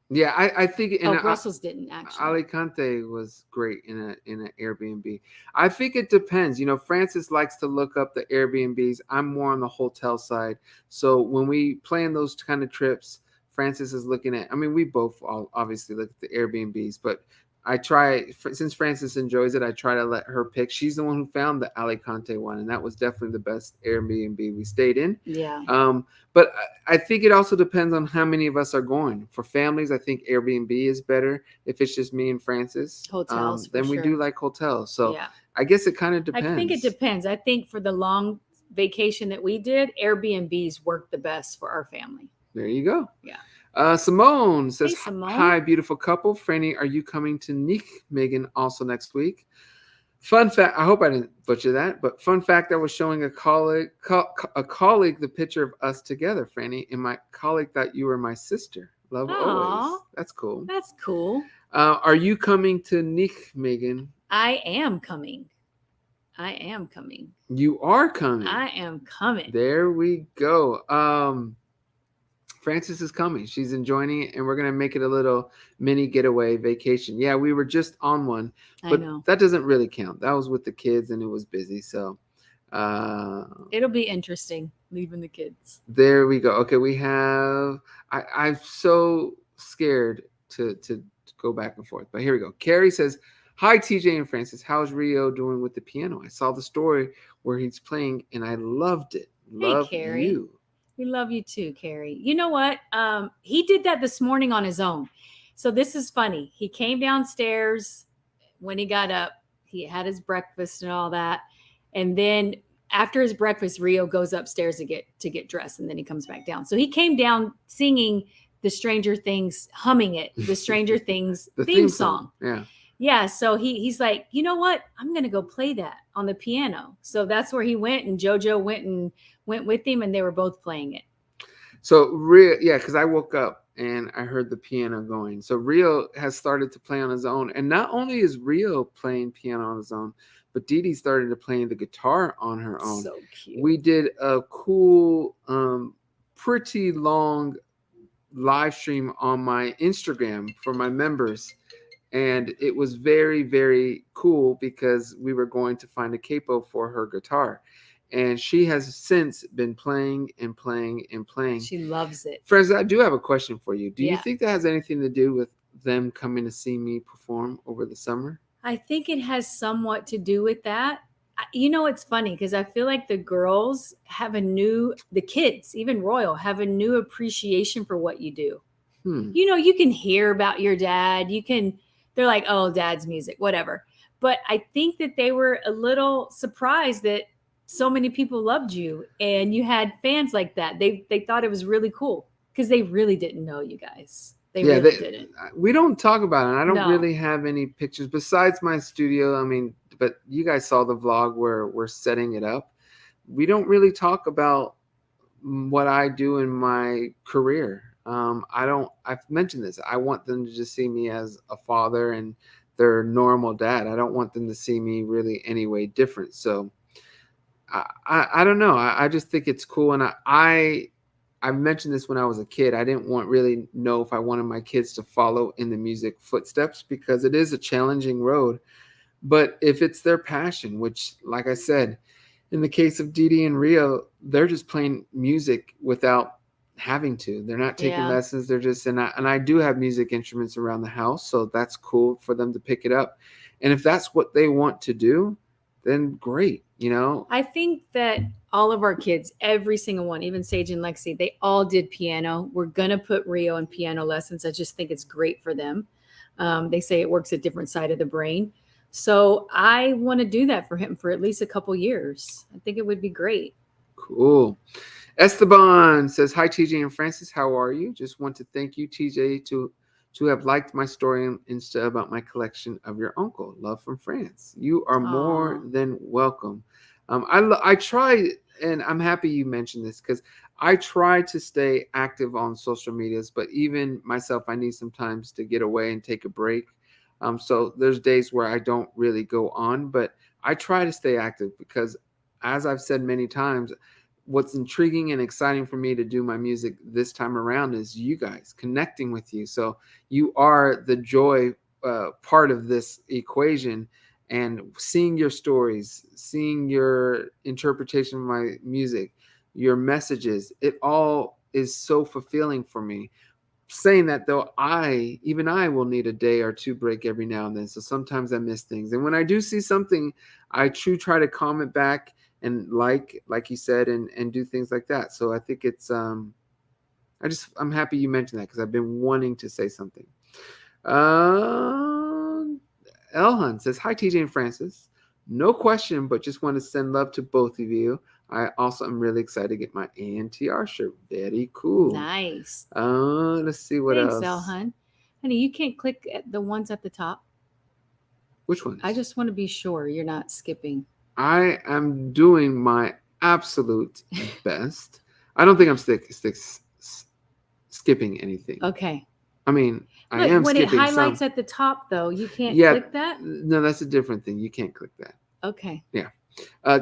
Speaker 1: Yeah, I think.
Speaker 2: Brussels didn't actually.
Speaker 1: Alicante was great in an Airbnb. I think it depends. Francis likes to look up the Airbnbs. I'm more on the hotel side. So when we plan those kind of trips, Francis is looking at. I mean, we both obviously look at the Airbnbs, but I try, since Francis enjoys it, I try to let her pick. She's the one who found the Alicante one, and that was definitely the best Airbnb we stayed in.
Speaker 2: Yeah.
Speaker 1: But I think it also depends on how many of us are going. For families, I think Airbnb is better. If it's just me and Francis,
Speaker 2: hotels,
Speaker 1: then we do like hotels. So I guess it kind of depends.
Speaker 2: I think it depends. I think for the long vacation that we did, Airbnbs worked the best for our family.
Speaker 1: There you go.
Speaker 2: Yeah.
Speaker 1: Simone says,
Speaker 2: hey, Simone.
Speaker 1: Hi, beautiful couple. Franny, are you coming to Nijmegen also next week? Fun fact, I hope I didn't butcher that, but fun fact, I was showing a colleague the picture of us together, Franny, and my colleague thought you were my sister. Love always. That's cool.
Speaker 2: That's cool.
Speaker 1: Are you coming to Nijmegen?
Speaker 2: I am coming. I am coming.
Speaker 1: You are coming.
Speaker 2: I am coming.
Speaker 1: There we go. Frances is coming. She's enjoying it, and we're gonna make it a little mini getaway vacation. Yeah, we were just on one,
Speaker 2: I
Speaker 1: but
Speaker 2: know.
Speaker 1: that doesn't really count. That was with the kids, and it was busy. So, uh,
Speaker 2: It'll be interesting leaving the kids.
Speaker 1: there we go. Okay, we have. I'm so scared to go back and forth, but here we go. Carrie says, "Hi TJ and Francis. How's Rio doing with the piano? I saw the story where he's playing, and I loved it.
Speaker 2: Hey,
Speaker 1: Love
Speaker 2: Carrie.
Speaker 1: you."
Speaker 2: We love you too, Carrie. You know what? He did that this morning on his own. So this is funny. He came downstairs when he got up. He had his breakfast and all that, and then after his breakfast, Rio goes upstairs to get dressed, and then he comes back down. So he came down singing the Stranger Things, humming it, the Stranger Things
Speaker 1: The
Speaker 2: theme song.
Speaker 1: Yeah.
Speaker 2: Yeah, so he's like, you know what? I'm gonna go play that on the piano. So that's where he went, and JoJo went with him, and they were both playing it.
Speaker 1: So Rio, yeah, because I woke up and I heard the piano going. So Rio has started to play on his own, and not only is Rio playing piano on his own, but Dee Dee started to play the guitar on her own.
Speaker 2: So cute.
Speaker 1: We did a cool, pretty long live stream on my Instagram for my members, and it was very, very cool because we were going to find a capo for her guitar, and she has since been playing and playing and playing.
Speaker 2: She loves it.
Speaker 1: Friends, I do have a question for you. Do you
Speaker 2: Yeah.
Speaker 1: think that has anything to do with them coming to see me perform over the summer?
Speaker 2: I think it has somewhat to do with that. You know, it's funny because I feel like the girls have the kids, even Royal, have a new appreciation for what you do. You know, you can hear about your dad. They're like, oh, dad's music, whatever. But I think that they were a little surprised that so many people loved you and you had fans like that. They thought it was really cool because they really didn't know you guys. They didn't.
Speaker 1: We don't talk about it. I don't
Speaker 2: No.
Speaker 1: really have any pictures besides my studio. I mean, but you guys saw the vlog where we're setting it up. We don't really talk about what I do in my career. I've mentioned this. I want them to just see me as a father and their normal dad. I don't want them to see me really any way different. So I don't know. I just think it's cool. And I mentioned this when I was a kid. I didn't really know if I wanted my kids to follow in the music footsteps because it is a challenging road. But if it's their passion, which, like I said, in the case of Dee Dee and Rio, they're just playing music without having to. They're not taking lessons. They're just, and I do have music instruments around the house, so that's cool for them to pick it up. And if that's what they want to do, then great, you know?
Speaker 2: I think that all of our kids, every single one, even Sage and Lexi, they all did piano. We're going to put Rio in piano lessons. I just think it's great for them. They say it works a different side of the brain. So I want to do that for him for at least a couple years. I think it would be great.
Speaker 1: Cool. Esteban says, hi, TJ and Francis. How are you? Just want to thank you, TJ, to have liked my story and Insta about my collection of your uncle. Love from France. You are more than welcome. I try, and I'm happy you mentioned this because I try to stay active on social medias, but even myself, I need sometimes to get away and take a break. So there's days where I don't really go on, but I try to stay active because, as I've said many times, what's intriguing and exciting for me to do my music this time around is you guys connecting with you. So you are the joy part of this equation, and seeing your stories, seeing your interpretation of my music, your messages, it all is so fulfilling for me. Saying that though, I will need a day or two break every now and then. So sometimes I miss things. And when I do see something, I try to comment back and like you said, and do things like that. So I think it's I'm happy you mentioned that because I've been wanting to say something. Elhan says, hi TJ and Francis. No question, but just want to send love to both of you. I also am really excited to get my ANTR shirt. Very cool.
Speaker 2: Nice.
Speaker 1: Let's see what else.
Speaker 2: Thanks, Elhan. Honey, you can't click at the ones at the top.
Speaker 1: Which ones?
Speaker 2: I just want to be sure you're not skipping.
Speaker 1: I am doing my absolute best. I don't think I'm skipping anything.
Speaker 2: Okay.
Speaker 1: I mean, I am
Speaker 2: when
Speaker 1: skipping
Speaker 2: it highlights at the top, though, you can't click that?
Speaker 1: No, that's a different thing. You can't click that.
Speaker 2: Okay.
Speaker 1: Yeah.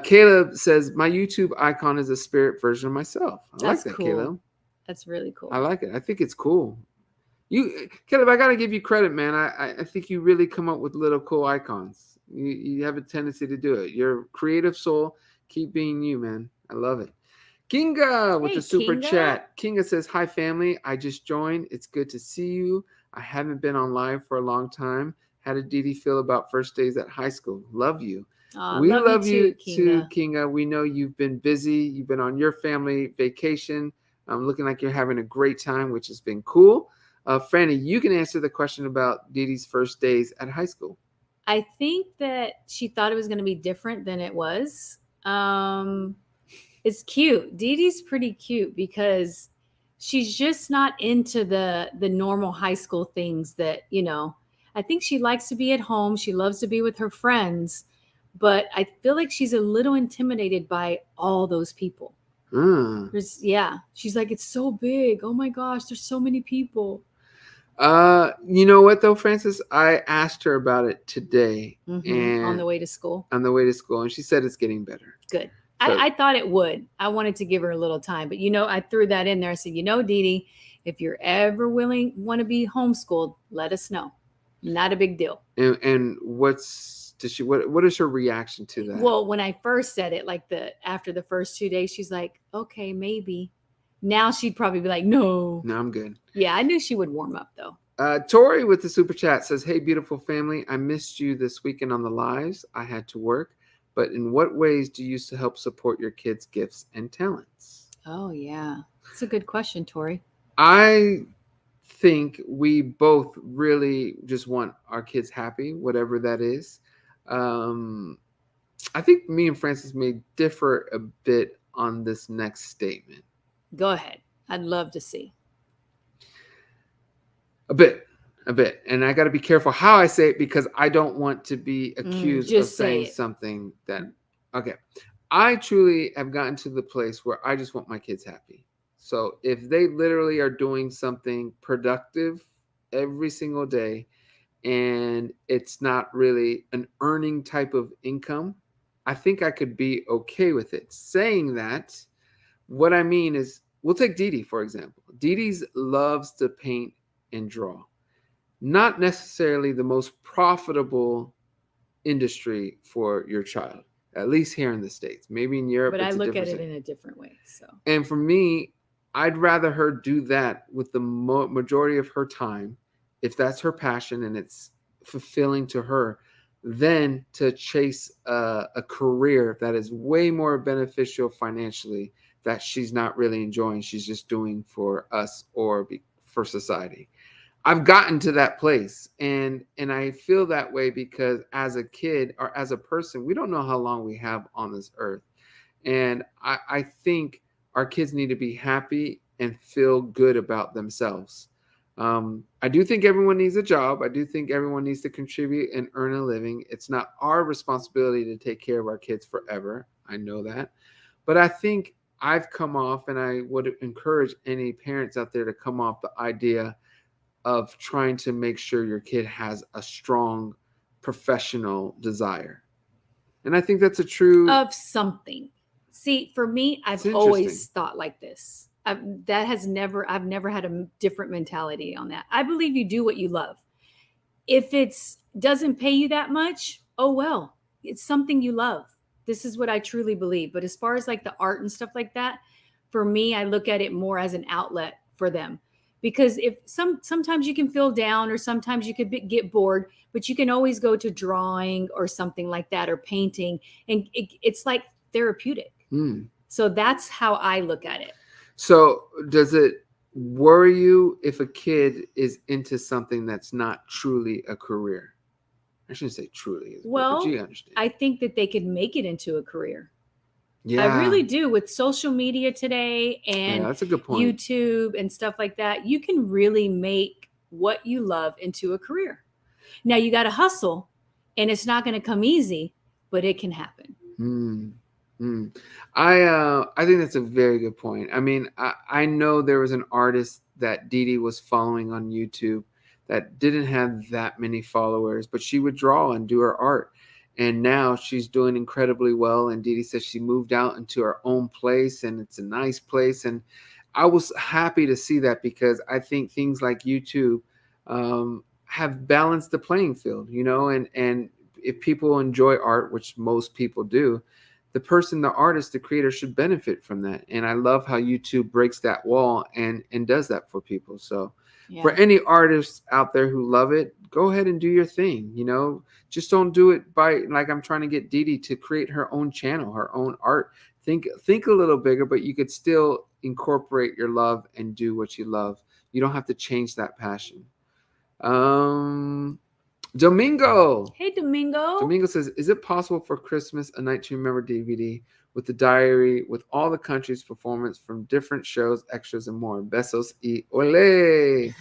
Speaker 1: Caleb says, my YouTube icon is a spirit version of myself. I like
Speaker 2: That's
Speaker 1: that,
Speaker 2: cool.
Speaker 1: Caleb.
Speaker 2: That's really cool.
Speaker 1: I like it. I think it's cool. Caleb, I gotta give you credit, man. I think you really come up with little cool icons. You have a tendency to do it. You're a creative soul. Keep being you, man. I love it. Kinga with
Speaker 2: Hey,
Speaker 1: the super
Speaker 2: Kinga.
Speaker 1: chat. Kinga says, hi, family. I just joined. It's good to see you. I haven't been on live for a long time. How did Didi feel about first days at high school? Love you. We love you too, Kinga. We know you've been busy. You've been on your family vacation. Looking like you're having a great time, which has been cool. Franny, you can answer the question about Didi's first days at high school.
Speaker 2: I think that she thought it was going to be different than it was. It's cute. Dee Dee's pretty cute because she's just not into the normal high school things that, I think she likes to be at home. She loves to be with her friends, but I feel like she's a little intimidated by all those people. She's like, it's so big. Oh my gosh, there's so many people.
Speaker 1: You know what though, Francis? I asked her about it today, and
Speaker 2: on the way to school.
Speaker 1: And she said it's getting better.
Speaker 2: Good. So, I thought it would. I wanted to give her a little time, but I threw that in there. I said, Dee Dee, if you're ever want to be homeschooled, let us know. Not a big deal.
Speaker 1: And what is her reaction to that?
Speaker 2: Well, when I first said it, like after the first 2 days, she's like, okay, maybe. Now she'd probably be like, no,
Speaker 1: I'm good.
Speaker 2: Yeah, I knew she would warm up though.
Speaker 1: Tori with the super chat says, hey, beautiful family, I missed you this weekend on the lives. I had to work, but in what ways do you use to help support your kids' gifts and talents?
Speaker 2: Oh, yeah. That's a good question, Tori.
Speaker 1: I think we both really just want our kids happy, whatever that is. I think me and Francis may differ a bit on this next statement.
Speaker 2: Go ahead. I'd love to see.
Speaker 1: A bit. And I got to be careful how I say it because I don't want to be accused of saying something that, okay. I truly have gotten to the place where I just want my kids happy. So if they literally are doing something productive every single day and it's not really an earning type of income, I think I could be okay with it. Saying that, what I mean is, we'll take Dee Dee, for example. Dee Dee loves to paint and draw. Not necessarily the most profitable industry for your child, at least here in the States. Maybe in Europe,
Speaker 2: but I look at it in a different way. So,
Speaker 1: and for me, I'd rather her do that with the majority of her time, if that's her passion and it's fulfilling to her, than to chase a career that is way more beneficial financially that she's not really enjoying. She's just doing for us or for society. I've gotten to that place, and I feel that way because as a kid or as a person, we don't know how long we have on this earth. And I think our kids need to be happy and feel good about themselves. I do think everyone needs a job. I do think everyone needs to contribute and earn a living. It's not our responsibility to take care of our kids forever. I know that. But I think I've come off, and I would encourage any parents out there to come off the idea of trying to make sure your kid has a strong professional desire. And I think that's a true...
Speaker 2: of something. See, for me, I've always thought like this. I've never had a different mentality on that. I believe you do what you love. If it doesn't pay you that much, oh well, it's something you love. This is what I truly believe. But as far as like the art and stuff like that, for me, I look at it more as an outlet for them. Because if sometimes you can feel down or sometimes you could get bored, but you can always go to drawing or something like that or painting, and it's like therapeutic. So that's how I look at it.
Speaker 1: So does it worry you if a kid is into something that's not truly a career? I shouldn't say truly.
Speaker 2: Well,
Speaker 1: but you understand.
Speaker 2: I think that they could make it into a career.
Speaker 1: Yeah.
Speaker 2: I really do. With social media today and
Speaker 1: that's a good point.
Speaker 2: YouTube and stuff like that, you can really make what you love into a career. Now you got to hustle, and it's not going to come easy, but it can happen.
Speaker 1: I think that's a very good point. I mean, I know there was an artist that Dee Dee was following on YouTube that didn't have that many followers, but she would draw and do her art. and now she's doing incredibly well. And Dee Dee says she moved out into her own place, and it's a nice place. And I was happy to see that, because I think things like YouTube have balanced the playing field, and if people enjoy art, which most people do, the person, the artist, the creator should benefit from that. And I love how YouTube breaks that wall and does that for people. So for any artists out there who love it, go ahead and do your thing. Just don't do it by, like, I'm trying to get Dee Dee to create her own channel, her own art. Think a little bigger, but you could still incorporate your love and do what you love. You don't have to change that passion. Domingo.
Speaker 2: Hey, Domingo.
Speaker 1: Domingo says, is it possible for Christmas A Night to Remember DVD with the diary with all the countries' performance from different shows, extras, and more? Besos y ole.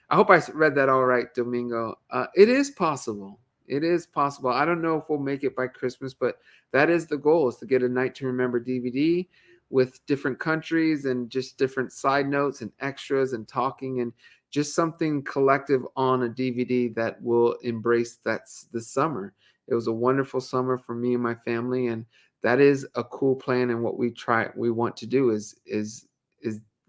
Speaker 1: I hope I read that all right, Domingo. It is possible. It is possible. I don't know if we'll make it by Christmas, but that is the goal, is to get A Night to Remember DVD with different countries and just different side notes and extras and talking, and just something collective on a DVD that will embrace the summer. It was a wonderful summer for me and my family, and that is a cool plan. And what we want to do is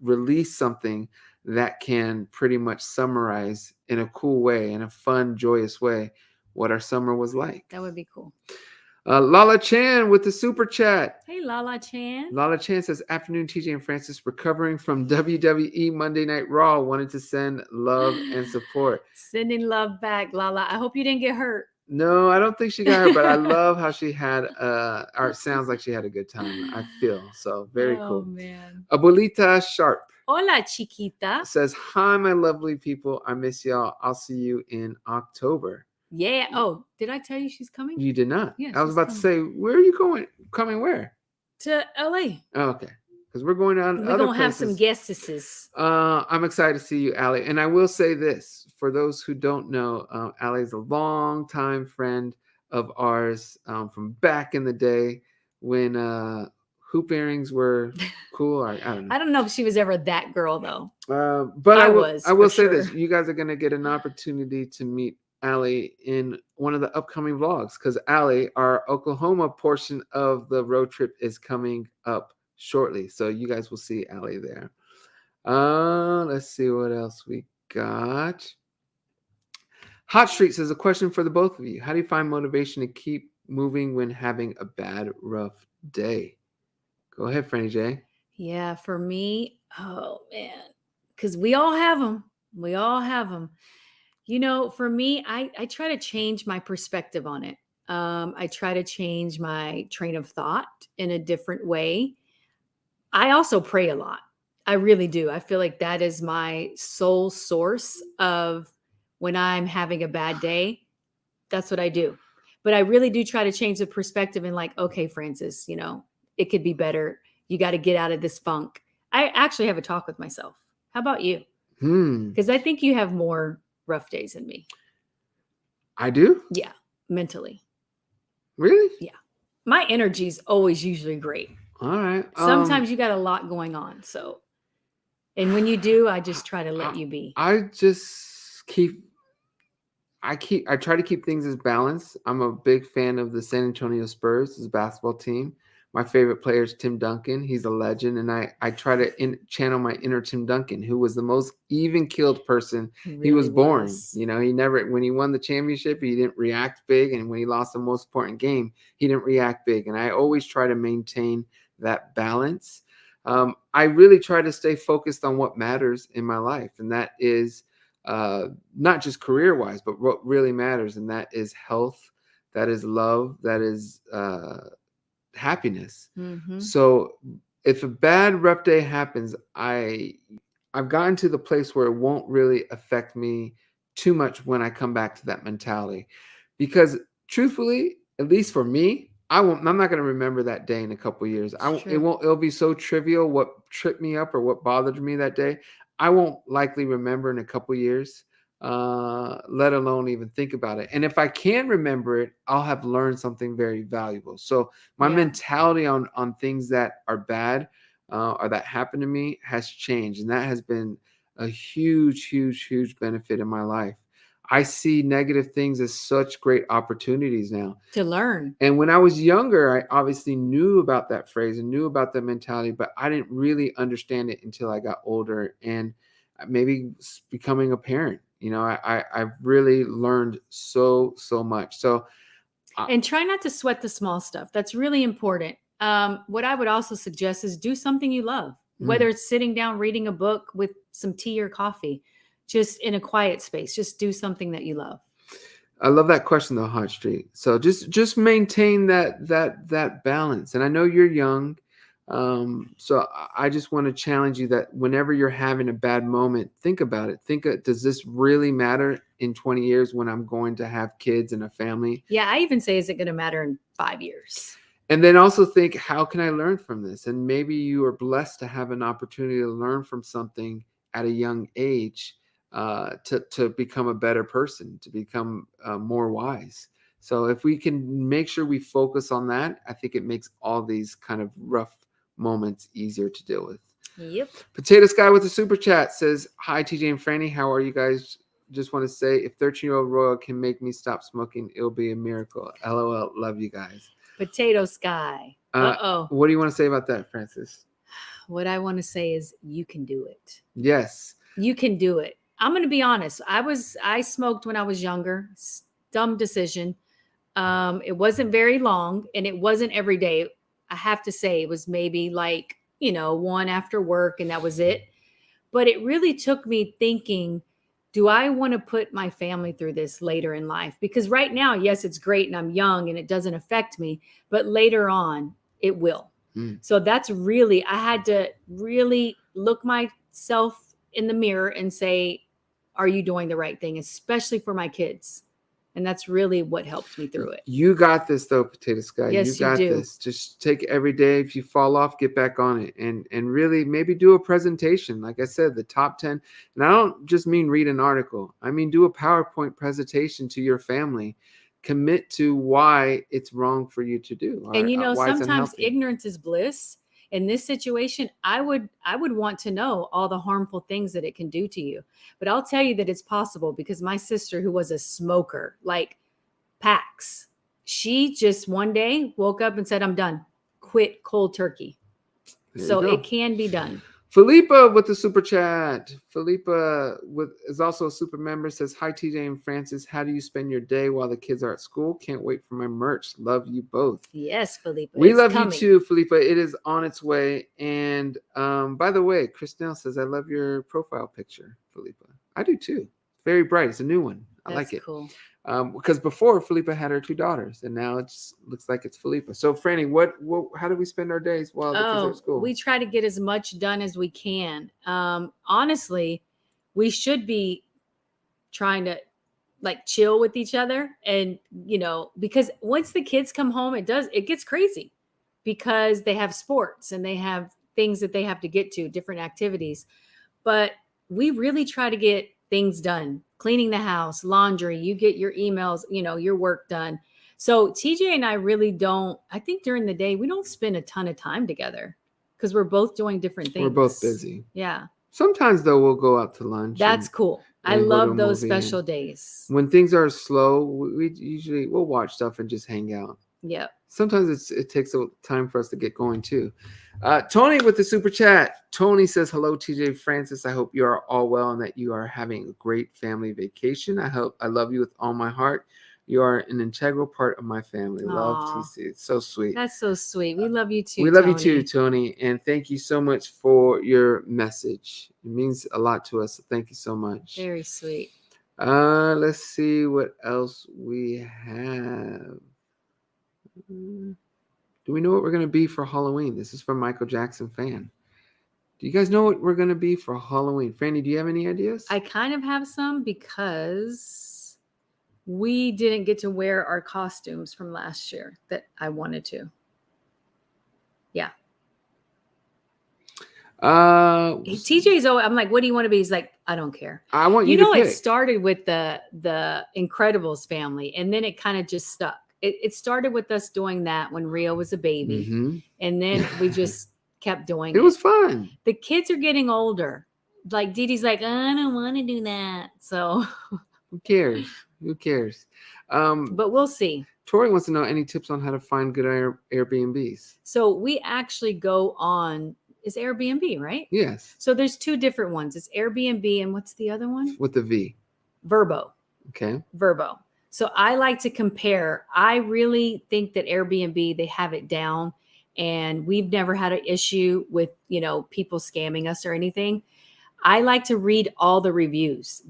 Speaker 1: release something that can pretty much summarize in a cool way, in a fun, joyous way, what our summer was like.
Speaker 2: That would be cool.
Speaker 1: Lala Chan with the super chat.
Speaker 2: Hey, Lala Chan.
Speaker 1: Lala Chan says, afternoon, TJ and Francis, recovering from WWE Monday Night Raw, wanted to send love and support.
Speaker 2: Sending love back, Lala. I hope you didn't get hurt.
Speaker 1: No, I don't think she got hurt, but I love how she had, or it sounds like she had a good time. I feel so very cool.
Speaker 2: Oh, man.
Speaker 1: Abuelita Sharp.
Speaker 2: Hola, chiquita.
Speaker 1: Says, hi, my lovely people. I miss y'all. I'll see you in October.
Speaker 2: Yeah. Oh, did I tell you she's coming?
Speaker 1: You did not.
Speaker 2: Yeah,
Speaker 1: I was about to say, where are you going? Coming where?
Speaker 2: To LA.
Speaker 1: Oh, okay. Because we're going on
Speaker 2: We're
Speaker 1: other
Speaker 2: going to have
Speaker 1: places.
Speaker 2: some guests.
Speaker 1: I'm excited to see you, Allie. And I will say this, for those who don't know, Allie is a longtime friend of ours from back in the day when hoop earrings were cool. I don't know.
Speaker 2: I don't know if she was ever that girl, though.
Speaker 1: But I will say
Speaker 2: sure.
Speaker 1: this. You guys are going to get an opportunity to meet Allie in one of the upcoming vlogs, because Allie, our Oklahoma portion of the road trip, is coming up shortly. So you guys will see Allie there. Let's see what else we got. Hot Street says, a question for the both of you. How do you find motivation to keep moving when having a bad, rough day? Go ahead, Franny J.
Speaker 2: Yeah, for me, oh man, because we all have them. We all have them. For me, I try to change my perspective on it. I try to change my train of thought in a different way. I also pray a lot. I really do. I feel like that is my sole source of when I'm having a bad day. That's what I do. But I really do try to change the perspective and like, okay, Francis, it could be better. You got to get out of this funk. I actually have a talk with myself. How about you? Because I think you have more rough days than me.
Speaker 1: I do?
Speaker 2: Yeah, mentally.
Speaker 1: Really?
Speaker 2: Yeah. My energy's always usually great.
Speaker 1: All right.
Speaker 2: Sometimes you got a lot going on. So, and when you do, I just try to let you be.
Speaker 1: I try to keep things as balanced. I'm a big fan of the San Antonio Spurs, his basketball team. My favorite player is Tim Duncan. He's a legend. And I try to channel my inner Tim Duncan, who was the most even-keeled person. He was boring. He never, when he won the championship, he didn't react big. And when he lost the most important game, he didn't react big. And I always try to maintain that balance. I really try to stay focused on what matters in my life. And that is not just career-wise, but what really matters. And that is health. That is love. That is happiness. Mm-hmm. So if a bad rough day happens, I've gotten to the place where it won't really affect me too much when I come back to that mentality, because truthfully, at least for me, I'm not going to remember that day in a couple of years. It'll be so trivial what tripped me up or what bothered me that day. I won't likely remember in a couple of years, let alone even think about it. And if I can remember it, I'll have learned something very valuable. So my mentality on things that are bad or that happen to me has changed. And that has been a huge, huge, huge benefit in my life. I see negative things as such great opportunities now.
Speaker 2: To learn.
Speaker 1: And when I was younger, I obviously knew about that phrase and knew about that mentality, but I didn't really understand it until I got older and maybe becoming a parent. I've really learned so much. So,
Speaker 2: and try not to sweat the small stuff. That's really important. What I would also suggest is do something you love, whether it's sitting down reading a book with some tea or coffee, just in a quiet space. Just do something that you love.
Speaker 1: I love that question though, Hot Street. So just maintain that balance. And I know you're young, so I just want to challenge you that whenever you're having a bad moment, think about it. Does this really matter in 20 years when I'm going to have kids and a family?
Speaker 2: Yeah, I even say, is it going to matter in 5 years?
Speaker 1: And then also think, how can I learn from this? And maybe you are blessed to have an opportunity to learn from something at a young age, to become a better person, to become more wise. So if we can make sure we focus on that, I think it makes all these kind of rough moments easier to deal with.
Speaker 2: Yep.
Speaker 1: Potato Sky with a super chat says, "Hi TJ and Franny, how are you guys? Just want to say, if 13-year-old Royal can make me stop smoking, it'll be a miracle. LOL, love you guys."
Speaker 2: Potato Sky.
Speaker 1: What do you want to say about that, Francis?
Speaker 2: What I want to say is you can do it.
Speaker 1: Yes.
Speaker 2: You can do it. I'm going to be honest. I smoked when I was younger. Dumb decision. It wasn't very long and it wasn't every day. I have to say it was maybe like, one after work and that was it. But it really took me thinking, do I want to put my family through this later in life? Because right now, yes, it's great and I'm young and it doesn't affect me, but later on it will. So that's really, I had to really look myself in the mirror and say, are you doing the right thing? Especially for my kids. And that's really what helped me through it.
Speaker 1: You got this though, Potato Sky.
Speaker 2: Yes,
Speaker 1: you got
Speaker 2: do.
Speaker 1: this. Just take every day. If you fall off, get back on it. And really maybe do a presentation. Like I said, the top 10. And I don't just mean read an article. I mean do a PowerPoint presentation to your family. Commit to why it's wrong for you to do.
Speaker 2: And sometimes ignorance is bliss. In this situation, I would want to know all the harmful things that it can do to you. But I'll tell you that it's possible because my sister, who was a smoker, like packs, she just one day woke up and said, I'm done. Quit cold turkey. So it can be done.
Speaker 1: Philippa with the super chat. Philippa is also a super member, says, "Hi TJ and Francis, how do you spend your day while the kids are at school? Can't wait for my merch. Love you both."
Speaker 2: Yes, Philippa.
Speaker 1: We love you too, Philippa. It is on its way. And by the way, Christelle says, "I love your profile picture, Philippa." I do too. Very bright. It's a new one. I like it.
Speaker 2: Cool.
Speaker 1: Because before Philippa had her 2 daughters, and now it looks like it's Philippa. So, Franny, how do we spend our days while the kids are at school?
Speaker 2: We try to get as much done as we can. Honestly, we should be trying to like chill with each other, and because once the kids come home, it gets crazy because they have sports and they have things that they have to get to, different activities. But we really try to get things done. Cleaning the house, laundry, you get your emails, your work done. So TJ and I really don't, I think during the day, we don't spend a ton of time together because we're both doing different things.
Speaker 1: We're both busy.
Speaker 2: Yeah.
Speaker 1: Sometimes though, we'll go out to lunch.
Speaker 2: That's cool. I love those special days.
Speaker 1: When things are slow, we'll watch stuff and just hang out.
Speaker 2: Yep.
Speaker 1: Sometimes it takes a time for us to get going too. Tony with the super chat. Tony says, "Hello, TJ Francis. I hope you are all well and that you are having a great family vacation. I love you with all my heart. You are an integral part of my family."
Speaker 2: Aww.
Speaker 1: Love, TC. It's so sweet.
Speaker 2: That's so sweet. We love you too.
Speaker 1: We love you too, Tony. And thank you so much for your message. It means a lot to us. So thank you so much.
Speaker 2: Very sweet.
Speaker 1: Let's see what else we have. Do we know what we're going to be for Halloween? This is from Michael Jackson fan. Do you guys know what we're going to be for Halloween? Franny, do you have any ideas?
Speaker 2: I kind of have some because we didn't get to wear our costumes from last year that I wanted to. Yeah. TJ's I'm like, what do you want to be? He's like, I don't care.
Speaker 1: I want you to pick.
Speaker 2: It started with the Incredibles family, and then it kind of just stuck. It started with us doing that when Rio was a baby.
Speaker 1: Mm-hmm.
Speaker 2: And then we just kept doing it.
Speaker 1: It was fun.
Speaker 2: The kids are getting older. Like Didi's like, I don't want to do that. So
Speaker 1: Who cares? Who cares?
Speaker 2: But we'll see.
Speaker 1: Tori wants to know any tips on how to find good Airbnbs.
Speaker 2: So we actually go on, is Airbnb, right?
Speaker 1: Yes.
Speaker 2: So there's two different ones. It's Airbnb and what's the other one?
Speaker 1: With the V.
Speaker 2: Verbo.
Speaker 1: Okay.
Speaker 2: Verbo. So I like to compare. I really think that Airbnb, they have it down, and we've never had an issue with, people scamming us or anything. I like to read all the reviews.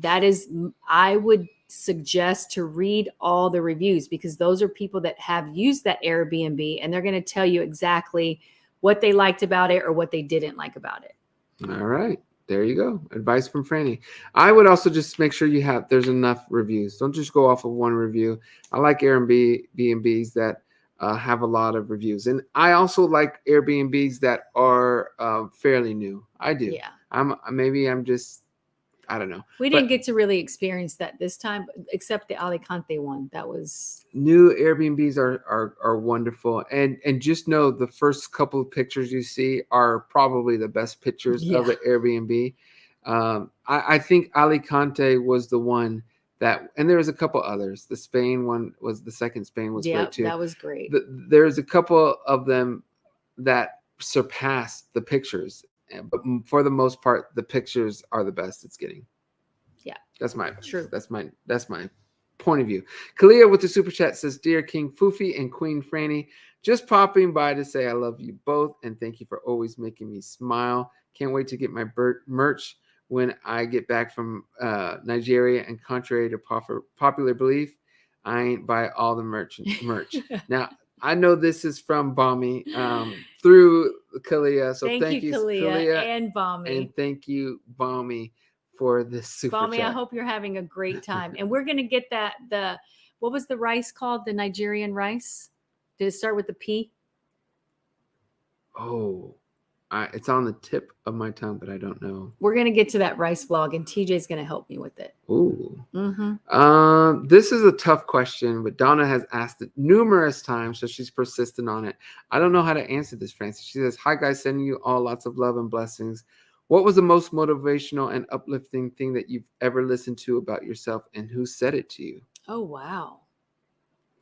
Speaker 2: I would suggest to read all the reviews, because those are people that have used that Airbnb, and they're going to tell you exactly what they liked about it or what they didn't like about it.
Speaker 1: All right. There you go. Advice from Franny. I would also just make sure there's enough reviews. Don't just go off of one review. I like Airbnbs that have a lot of reviews. And I also like Airbnbs that are fairly new. I do.
Speaker 2: Yeah.
Speaker 1: I'm just, I don't know.
Speaker 2: We didn't get to really experience that this time, except the Alicante one. That was
Speaker 1: new Airbnbs are wonderful, and just know the first couple of pictures you see are probably the best pictures of the Airbnb. I think Alicante was the one that, and there was a couple others. The Spain one was the second. Spain was great too.
Speaker 2: That was great.
Speaker 1: There's a couple of them that surpassed the pictures, but for the most part, the pictures are the best it's getting.
Speaker 2: Yeah,
Speaker 1: that's my
Speaker 2: true.
Speaker 1: That's my point of view. Kalia with the super chat says, "Dear King Foofy and Queen Franny, just popping by to say I love you both and thank you for always making me smile. Can't wait to get my merch when I get back from Nigeria. And contrary to popular belief, I ain't buy all the merch. Now." I know this is from Bami through Kalia. So thank you, Kalia
Speaker 2: and Bami.
Speaker 1: And thank you, Bami, for this super
Speaker 2: Bami,
Speaker 1: chat.
Speaker 2: I hope you're having a great time. And we're going to get what was the rice called? The Nigerian rice? Did it start with the P?
Speaker 1: Oh, it's on the tip of my tongue, but I don't know.
Speaker 2: We're going to get to that rice vlog, and TJ's going to help me with it.
Speaker 1: Ooh.
Speaker 2: Mm-hmm.
Speaker 1: This is a tough question, but Donna has asked it numerous times, so she's persistent on it. I don't know how to answer this, Francis. She says, "Hi, guys. Sending you all lots of love and blessings. What was the most motivational and uplifting thing that you've ever listened to about yourself, and who said it to you?"
Speaker 2: Oh, wow.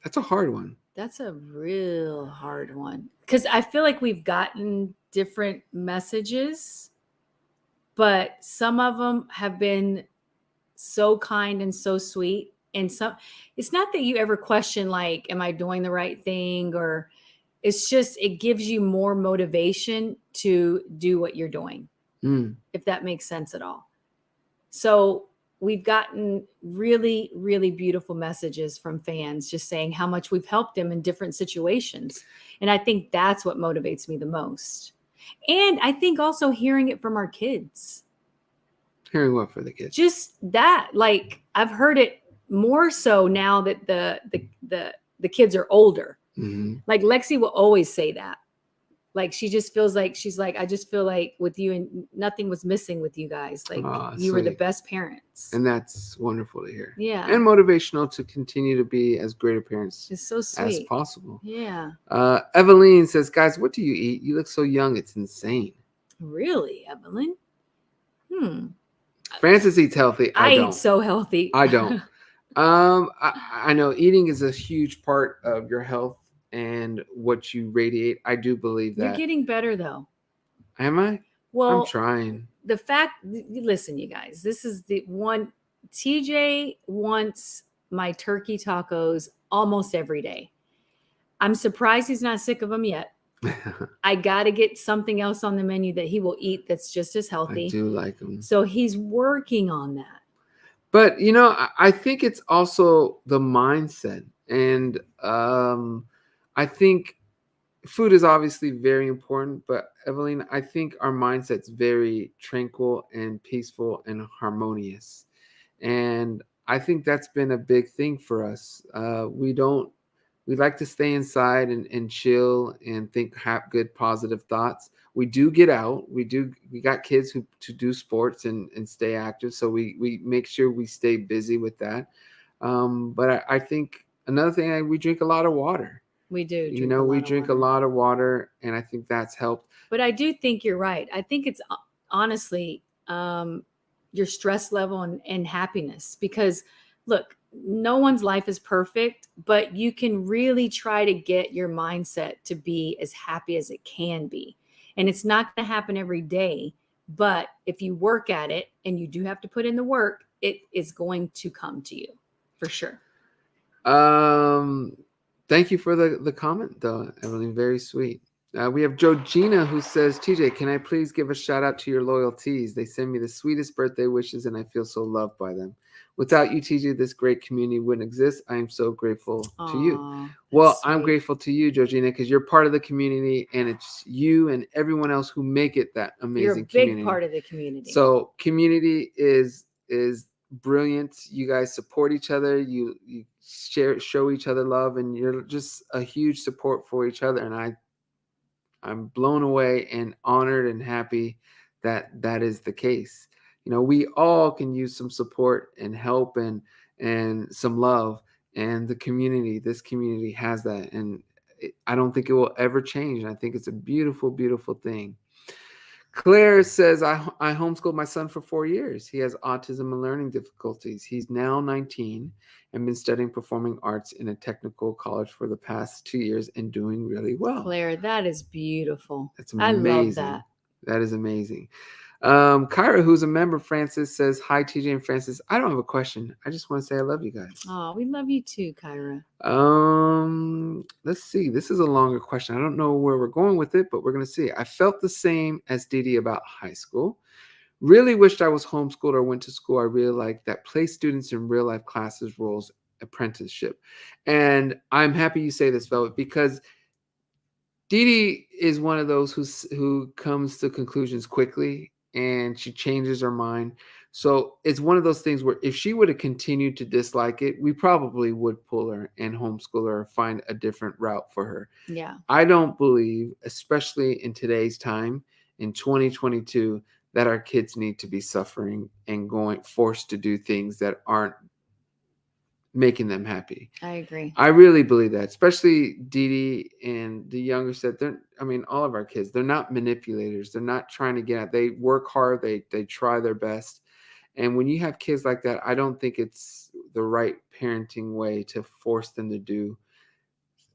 Speaker 1: That's a hard one.
Speaker 2: That's a real hard one, because I feel like we've gotten different messages, but some of them have been so kind and so sweet. And it's not that you ever question, like, am I doing the right thing? Or it's just, it gives you more motivation to do what you're doing, if that makes sense at all. So we've gotten really, really beautiful messages from fans just saying how much we've helped them in different situations. And I think that's what motivates me the most. And I think also hearing it from our kids.
Speaker 1: Hearing what for the kids?
Speaker 2: Just that, like, I've heard it more so now that the kids are older.
Speaker 1: Mm-hmm.
Speaker 2: Like Lexi will always say that. Like, she just feels like, she's like, I just feel like with you and nothing was missing with you guys. Like, you were the best parents.
Speaker 1: And that's wonderful to hear.
Speaker 2: Yeah.
Speaker 1: And motivational to continue to be as great a parents
Speaker 2: it's so sweet.
Speaker 1: as possible.
Speaker 2: Yeah.
Speaker 1: Eveline says, "Guys, what do you eat? You look so young. It's insane."
Speaker 2: Really, Evelyn?
Speaker 1: Francis eats healthy. I don't.
Speaker 2: Eat so healthy.
Speaker 1: I don't. I know eating is a huge part of your health and what you radiate. I do believe that.
Speaker 2: You're getting better, though.
Speaker 1: Am I?
Speaker 2: Well,
Speaker 1: I'm trying.
Speaker 2: The fact, listen, you guys, this is the one. TJ wants my turkey tacos almost every day. I'm surprised he's not sick of them yet. I got to get something else on the menu that he will eat that's just as healthy.
Speaker 1: I do like them.
Speaker 2: So he's working on that.
Speaker 1: But, I think it's also the mindset. And I think food is obviously very important. But, Eveline, I think our mindset's very tranquil and peaceful and harmonious. And I think that's been a big thing for us. We like to stay inside and chill and have good positive thoughts. We do get out. We got kids to do sports and stay active. So we make sure we stay busy with that. But I think another thing, we drink a lot of water.
Speaker 2: We do.
Speaker 1: We drink a lot of water, and I think that's helped.
Speaker 2: But I do think you're right. I think it's honestly your stress level and happiness, because look, no one's life is perfect, but you can really try to get your mindset to be as happy as it can be. And it's not going to happen every day, but if you work at it and you do have to put in the work, it is going to come to you for sure.
Speaker 1: Thank you for the comment, though, Evelyn. Very sweet. We have Georgina who says, TJ, can I please give a shout out to your loyalties? They send me the sweetest birthday wishes, and I feel so loved by them. Without you, TJ, this great community wouldn't exist. I am so grateful to you.
Speaker 2: Aw,
Speaker 1: Well,
Speaker 2: that's
Speaker 1: I'm
Speaker 2: sweet.
Speaker 1: grateful to you, Georgina, because you're part of the community, and it's you and everyone else who make it that
Speaker 2: You're a
Speaker 1: amazing
Speaker 2: big
Speaker 1: community.
Speaker 2: part of the community.
Speaker 1: So community is brilliant. You guys support each other. You show each other love, and you're just a huge support for each other. And I'm blown away and honored and happy that that is the case. You know, we all can use some support and help and some love, and the community, this community has that, and I don't think it will ever change. I think it's a beautiful, beautiful thing. Claire says, I homeschooled my son for 4 years. He has autism and learning difficulties. He's now 19 and been studying performing arts in a technical college for the past 2 years and doing really well.
Speaker 2: Claire, that is beautiful.
Speaker 1: That's
Speaker 2: I love
Speaker 1: amazing.
Speaker 2: that.
Speaker 1: That is amazing. Kyra, who's a member, Francis, says, hi, TJ and Francis. I don't have a question. I just want to say I love you guys.
Speaker 2: Oh, we love you too, Kyra.
Speaker 1: Let's see. This is a longer question. I don't know where we're going with it, but we're going to see. I felt the same as Didi about high school. Really wished I was homeschooled or went to school. I really like that place students in real life classes, roles, apprenticeship. And I'm happy you say this, Velvet, because Didi is one of those who comes to conclusions quickly, and she changes her mind. So it's one of those things where if she would have continued to dislike it, we probably would pull her and homeschool her or find a different route for her.
Speaker 2: Yeah.
Speaker 1: I don't believe, especially in today's time, in 2022, that our kids need to be suffering and going forced to do things that aren't making them happy.
Speaker 2: I agree.
Speaker 1: I really believe that, especially Didi and the younger set. I mean, all of our kids, they're not manipulators. They're not trying to get out. They work hard. They try their best. And when you have kids like that, I don't think it's the right parenting way to force them to do.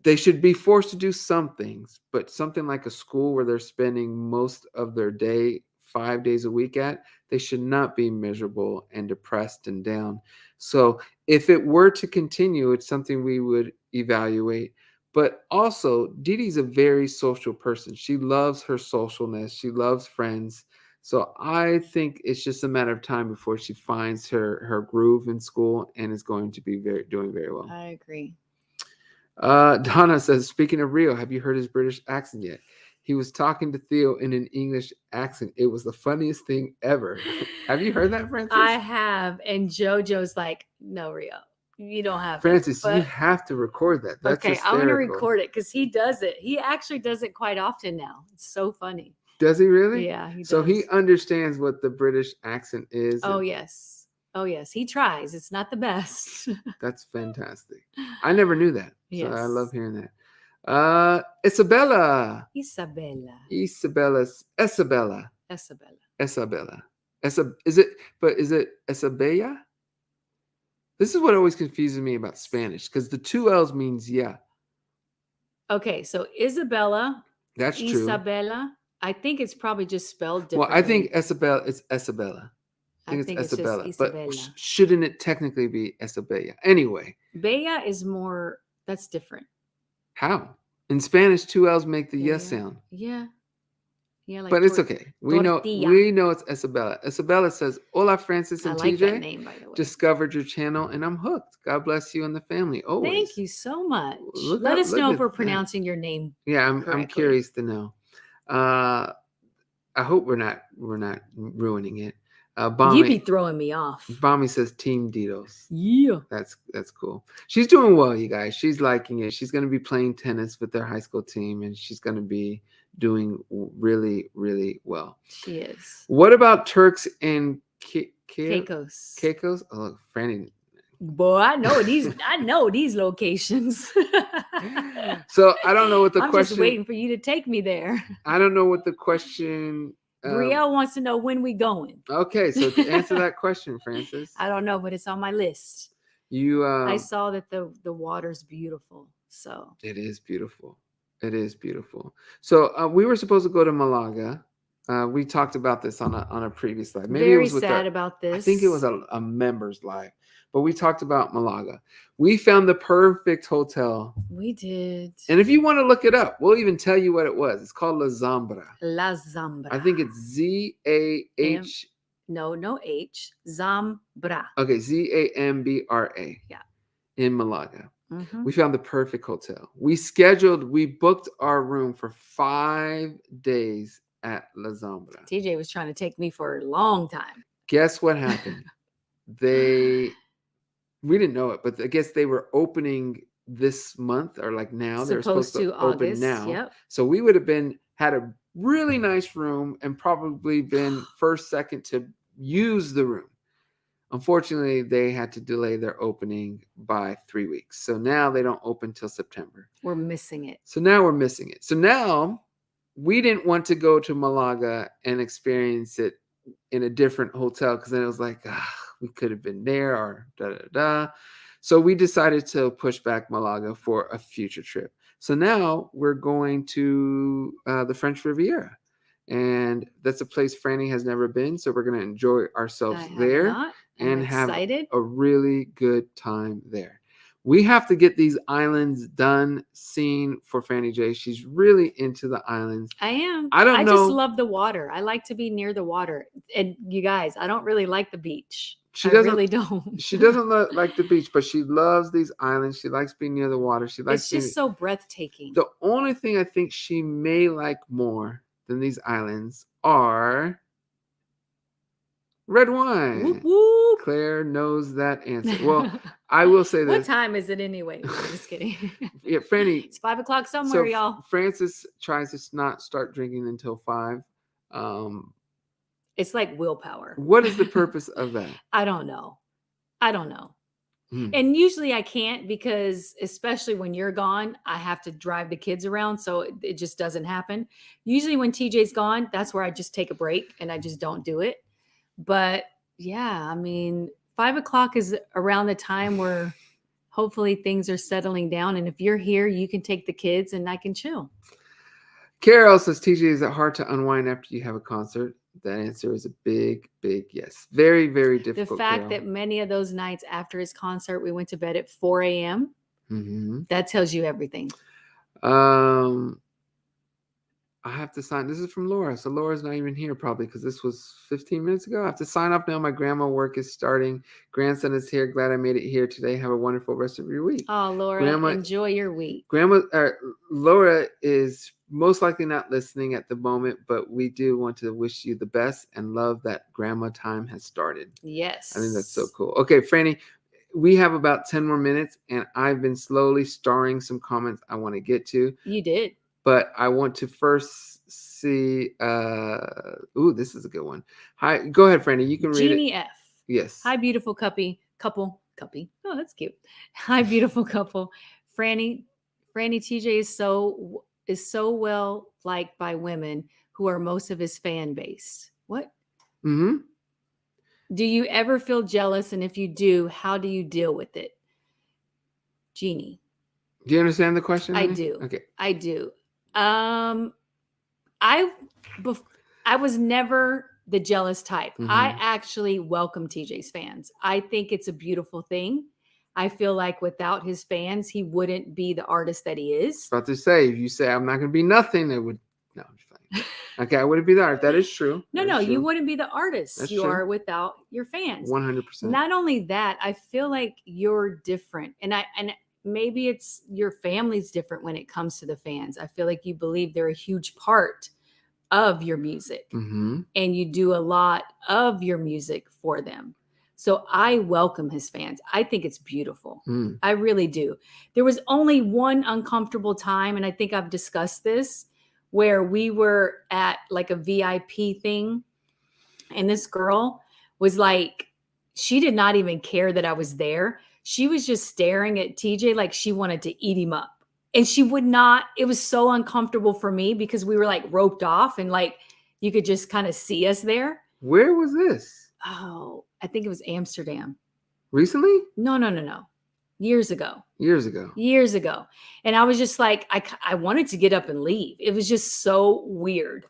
Speaker 1: They should be forced to do some things, but something like a school where they're spending most of their day 5 days a week at, they should not be miserable and depressed and down. So if it were to continue, it's something we would evaluate. But also, Didi's a very social person. She loves her socialness. She loves friends. So I think it's just a matter of time before she finds her groove in school and is going to be doing very well.
Speaker 2: I agree.
Speaker 1: Donna says, speaking of Rio, have you heard his British accent yet? He was talking to Theo in an English accent. It was the funniest thing ever. Have you heard that, Francis?
Speaker 2: I have. And JoJo's like, no, Rio, you don't have
Speaker 1: Francis,
Speaker 2: it.
Speaker 1: you have to record that. That's
Speaker 2: okay,
Speaker 1: hysterical.
Speaker 2: I'm going to record it because he does it. He actually does it quite often now. It's so funny.
Speaker 1: Does he really?
Speaker 2: Yeah, he does.
Speaker 1: So he understands what the British accent is.
Speaker 2: Oh, yes. Oh, yes. He tries. It's not the best.
Speaker 1: That's fantastic. I never knew that. So
Speaker 2: Yes.
Speaker 1: I love hearing that. Isabella.
Speaker 2: Isabella.
Speaker 1: Isabella. Isabella.
Speaker 2: Isabella.
Speaker 1: Isabella. Is it Isabella? This is what always confuses me about Spanish, because the two L's means yeah.
Speaker 2: Okay, so Isabella.
Speaker 1: That's true.
Speaker 2: Isabella. I think it's probably just spelled differently.
Speaker 1: Well, I think Isabella is Isabella. I think it's Isabella. But shouldn't it technically be Isabella? Anyway.
Speaker 2: Bella is more, that's different.
Speaker 1: How? In Spanish, two L's make the yes sound.
Speaker 2: Yeah. Yeah, like
Speaker 1: but it's okay. We
Speaker 2: tortilla.
Speaker 1: know it's Isabella. Isabella says, "Hola, Francis and
Speaker 2: I like
Speaker 1: TJ.
Speaker 2: That name, by the way.
Speaker 1: Discovered your channel and I'm hooked. God bless you and the family. Always.
Speaker 2: Thank you so much. Let us know if we're pronouncing your name.
Speaker 1: Yeah, I'm curious to know. I hope we're not ruining it.
Speaker 2: You be throwing me off.
Speaker 1: Bommy says Team Ditos.
Speaker 2: Yeah.
Speaker 1: That's cool. She's doing well, you guys. She's liking it. She's going to be playing tennis with their high school team, and she's going to be doing really, really well.
Speaker 2: She is.
Speaker 1: What about Turks and
Speaker 2: Caicos?
Speaker 1: Caicos? Oh, look, Franny.
Speaker 2: Boy, I know these locations.
Speaker 1: So I don't know what the
Speaker 2: I'm
Speaker 1: question.
Speaker 2: I'm just waiting for you to take me there.
Speaker 1: I don't know what the question.
Speaker 2: Brielle wants to know when we going.
Speaker 1: Okay, so to answer that question, Francis.
Speaker 2: I don't know, but it's on my list.
Speaker 1: You
Speaker 2: I saw that the water's beautiful. So
Speaker 1: it is beautiful. It is beautiful. So we were supposed to go to Malaga. We talked about this on a previous live. Maybe it
Speaker 2: very
Speaker 1: was with
Speaker 2: sad about
Speaker 1: I think it was
Speaker 2: this.
Speaker 1: a members live, but we talked about Malaga. We found the perfect hotel.
Speaker 2: We did.
Speaker 1: And if you want to look it up, we'll even tell you what it was. It's called La Zambra.
Speaker 2: La Zambra.
Speaker 1: I think it's ZAH.
Speaker 2: No H. Zambra.
Speaker 1: Okay, ZAMBRA.
Speaker 2: Yeah.
Speaker 1: In Malaga.
Speaker 2: Mm-hmm.
Speaker 1: We found the perfect hotel. We booked our room for 5 days at La Zambra.
Speaker 2: TJ was trying to take me for a long time.
Speaker 1: Guess what happened? We didn't know it, but I guess they were opening this month or like now. They're supposed to open
Speaker 2: August,
Speaker 1: now.
Speaker 2: Yep.
Speaker 1: So we would have had a really nice room and probably been first, second to use the room. Unfortunately, they had to delay their opening by 3 weeks. So now they don't open till September.
Speaker 2: We're missing it.
Speaker 1: So now we're missing it. So now we didn't want to go to Malaga and experience it in a different hotel because then it was like, we could have been there or da-da-da. So we decided to push back Malaga for a future trip. So now we're going to the French Riviera. And that's a place Franny has never been. So we're going to enjoy ourselves there. And have a really good time there. We have to get these islands done, seen for Franny J. She's really into the islands.
Speaker 2: I am.
Speaker 1: I don't know.
Speaker 2: I just love the water. I like to be near the water. And you guys, I don't really like the beach. I really don't.
Speaker 1: She doesn't like the beach, but she loves these islands. She likes being near the water.
Speaker 2: It's just so breathtaking.
Speaker 1: The only thing I think she may like more than these islands are red wine.
Speaker 2: Whoop, whoop.
Speaker 1: Claire knows that answer. Well, I will say this.
Speaker 2: What time is it anyway? No, I'm just kidding.
Speaker 1: Yeah, Franny.
Speaker 2: It's 5 o'clock somewhere, y'all.
Speaker 1: Francis tries to not start drinking until 5.
Speaker 2: It's like willpower.
Speaker 1: What is the purpose of that?
Speaker 2: I don't know. And usually I can't because especially when you're gone, I have to drive the kids around. So it just doesn't happen. Usually when TJ's gone, that's where I just take a break and I just don't do it. But yeah, I mean, 5 o'clock is around the time where hopefully things are settling down. And if you're here, you can take the kids and I can chill.
Speaker 1: Carol says, TJ, is it hard to unwind after you have a concert? That answer is a big, big yes. Very, very difficult.
Speaker 2: The fact that many of those nights after his concert, we went to bed at 4 a.m.
Speaker 1: Mm-hmm.
Speaker 2: That tells you everything.
Speaker 1: I have to sign. This is from Laura. So Laura's not even here probably because this was 15 minutes ago. I have to sign off now. My grandma work is starting. Grandson is here. Glad I made it here today. Have a wonderful rest of your week.
Speaker 2: Oh, Laura, enjoy your week.
Speaker 1: Laura is most likely not listening at the moment, but we do want to wish you the best and love that grandma time has started.
Speaker 2: Yes.
Speaker 1: I think that's so cool. Okay, Franny, we have about 10 more minutes and I've been slowly starring some comments I want to get to.
Speaker 2: You did.
Speaker 1: But I want to first see. This is a good one. Hi, go ahead, Franny. You can read it.
Speaker 2: Jeannie F.
Speaker 1: Yes.
Speaker 2: Hi, beautiful couple. Oh, that's cute. Hi, beautiful couple. Franny TJ is so well liked by women who are most of his fan base. What?
Speaker 1: Mm-hmm.
Speaker 2: Do you ever feel jealous? And if you do, how do you deal with it? Jeannie.
Speaker 1: Do you understand the question?
Speaker 2: I do.
Speaker 1: Okay.
Speaker 2: I do. I was never the jealous type.
Speaker 1: Mm-hmm.
Speaker 2: I actually welcome TJ's fans. I think it's a beautiful thing. I feel like without his fans, he wouldn't be the artist that he is.
Speaker 1: About to say, if you say I'm not going to be nothing, it would. No, I'm fine. Okay, I wouldn't be the artist. That is true.
Speaker 2: No, you wouldn't be the artist.
Speaker 1: That's
Speaker 2: you
Speaker 1: true.
Speaker 2: are without your fans.
Speaker 1: 100%.
Speaker 2: Not only that, I feel like you're different, and maybe it's your family's different when it comes to the fans. I feel like you believe they're a huge part of your music,
Speaker 1: mm-hmm.
Speaker 2: and you do a lot of your music for them. So I welcome his fans. I think it's beautiful. I really do. There was only one uncomfortable time, and I think I've discussed this, where we were at like a VIP thing, and this girl was like, she did not even care that I was there. She was just staring at TJ like she wanted to eat him up. And she would not, it was so uncomfortable for me because we were like roped off and like you could just kind of see us there.
Speaker 1: Where was this?
Speaker 2: Oh, I think it was Amsterdam.
Speaker 1: Recently?
Speaker 2: No. Years ago.
Speaker 1: Years ago.
Speaker 2: Years ago. And I was just like, I wanted to get up and leave. It was just so weird.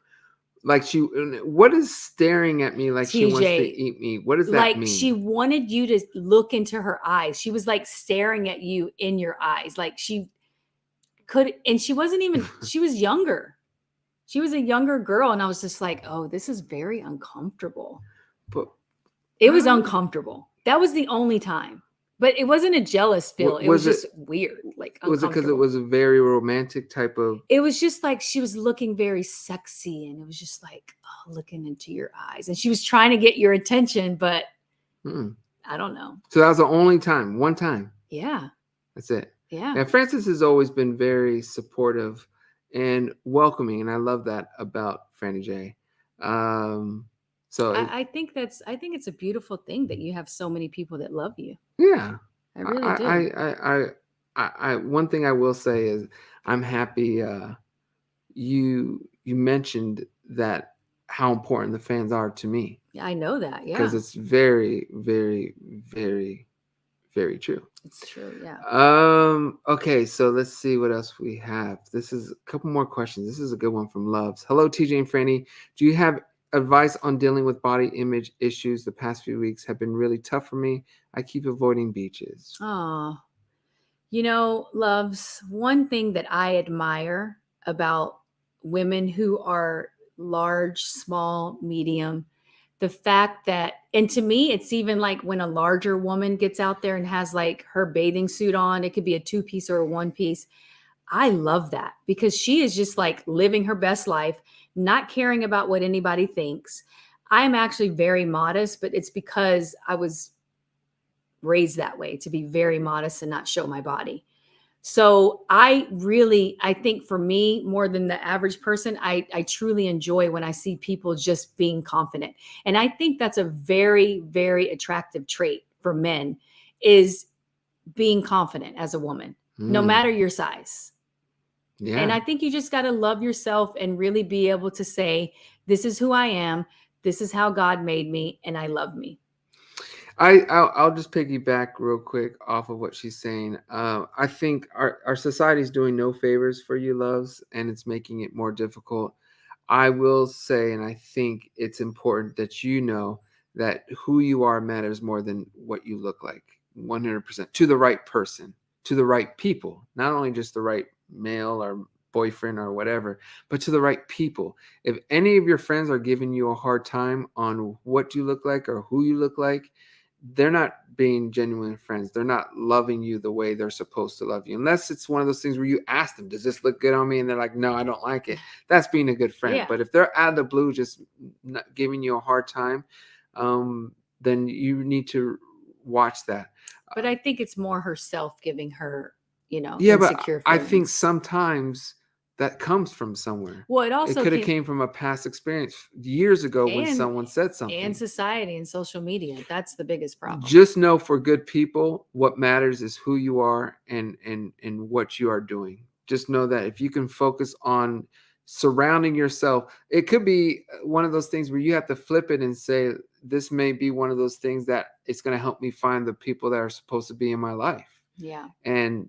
Speaker 1: Like what is staring at me like she wants to
Speaker 2: TJ,
Speaker 1: eat me? What does that
Speaker 2: like
Speaker 1: mean?
Speaker 2: she wanted you to look into her eyes. She was like staring at you in your eyes. Like she could, and she wasn't even, she was younger. She was a younger girl. And I was just like, oh, this is very uncomfortable.
Speaker 1: But
Speaker 2: It was uncomfortable. That was the only time. But it wasn't a jealous feel. It was just weird, like uncomfortable.
Speaker 1: Was it because it was a very romantic type of?
Speaker 2: It was just like she was looking very sexy, and it was just like, oh, looking into your eyes, and she was trying to get your attention, but I don't know.
Speaker 1: So that was the only time, one time.
Speaker 2: Yeah,
Speaker 1: that's it.
Speaker 2: Yeah.
Speaker 1: And Frances has always been very supportive and welcoming, and I love that about Franny J. So
Speaker 2: I think it's a beautiful thing that you have so many people that love you.
Speaker 1: Yeah,
Speaker 2: I really do.
Speaker 1: I one thing I will say is I'm happy you mentioned that how important the fans are to me.
Speaker 2: Yeah, I know that. Yeah,
Speaker 1: because it's very, very, very, very true.
Speaker 2: It's true. Yeah.
Speaker 1: Okay, so let's see what else we have. This is a couple more questions. This is a good one from Loves. Hello, TJ and Franny. Do you have advice on dealing with body image issues? The past few weeks have been really tough for me. I keep avoiding beaches.
Speaker 2: Oh, Loves, one thing that I admire about women who are large, small, medium, the fact that, and to me, it's even like when a larger woman gets out there and has like her bathing suit on, it could be a 2-piece or a 1-piece. I love that because she is just like living her best life, not caring about what anybody thinks. I'm actually very modest, but it's because I was raised that way, to be very modest and not show my body. So I think for me, more than the average person, I truly enjoy when I see people just being confident. And I think that's a very, very attractive trait for men, is being confident as a woman, no matter your size. Yeah. And I think you just got to love yourself and really be able to say, this is who I am. This is how God made me, and I love me.
Speaker 1: I'll just piggyback real quick off of what she's saying. I think our society is doing no favors for you, Loves, and it's making it more difficult. I will say, and I think it's important that you know that who you are matters more than what you look like. 100% to the right person, to the right people, not only just the right male or boyfriend or whatever, but to the right people. If any of your friends are giving you a hard time on what you look like or who you look like, they're not being genuine friends. They're not loving you the way they're supposed to love you. Unless it's one of those things where you ask them, does this look good on me? And they're like, no, I don't like it. That's being a good friend. Yeah. But if they're out of the blue, just not giving you a hard time, then you need to watch that.
Speaker 2: But I think it's more herself giving her,
Speaker 1: insecure feelings. I think sometimes that comes from somewhere.
Speaker 2: Well, it
Speaker 1: could have came from a past experience years ago when someone said something.
Speaker 2: And society and social media. That's the biggest problem.
Speaker 1: Just know, for good people, what matters is who you are and what you are doing. Just know that if you can focus on surrounding yourself, it could be one of those things where you have to flip it and say, this may be one of those things that it's going to help me find the people that are supposed to be in my life.
Speaker 2: Yeah.
Speaker 1: And,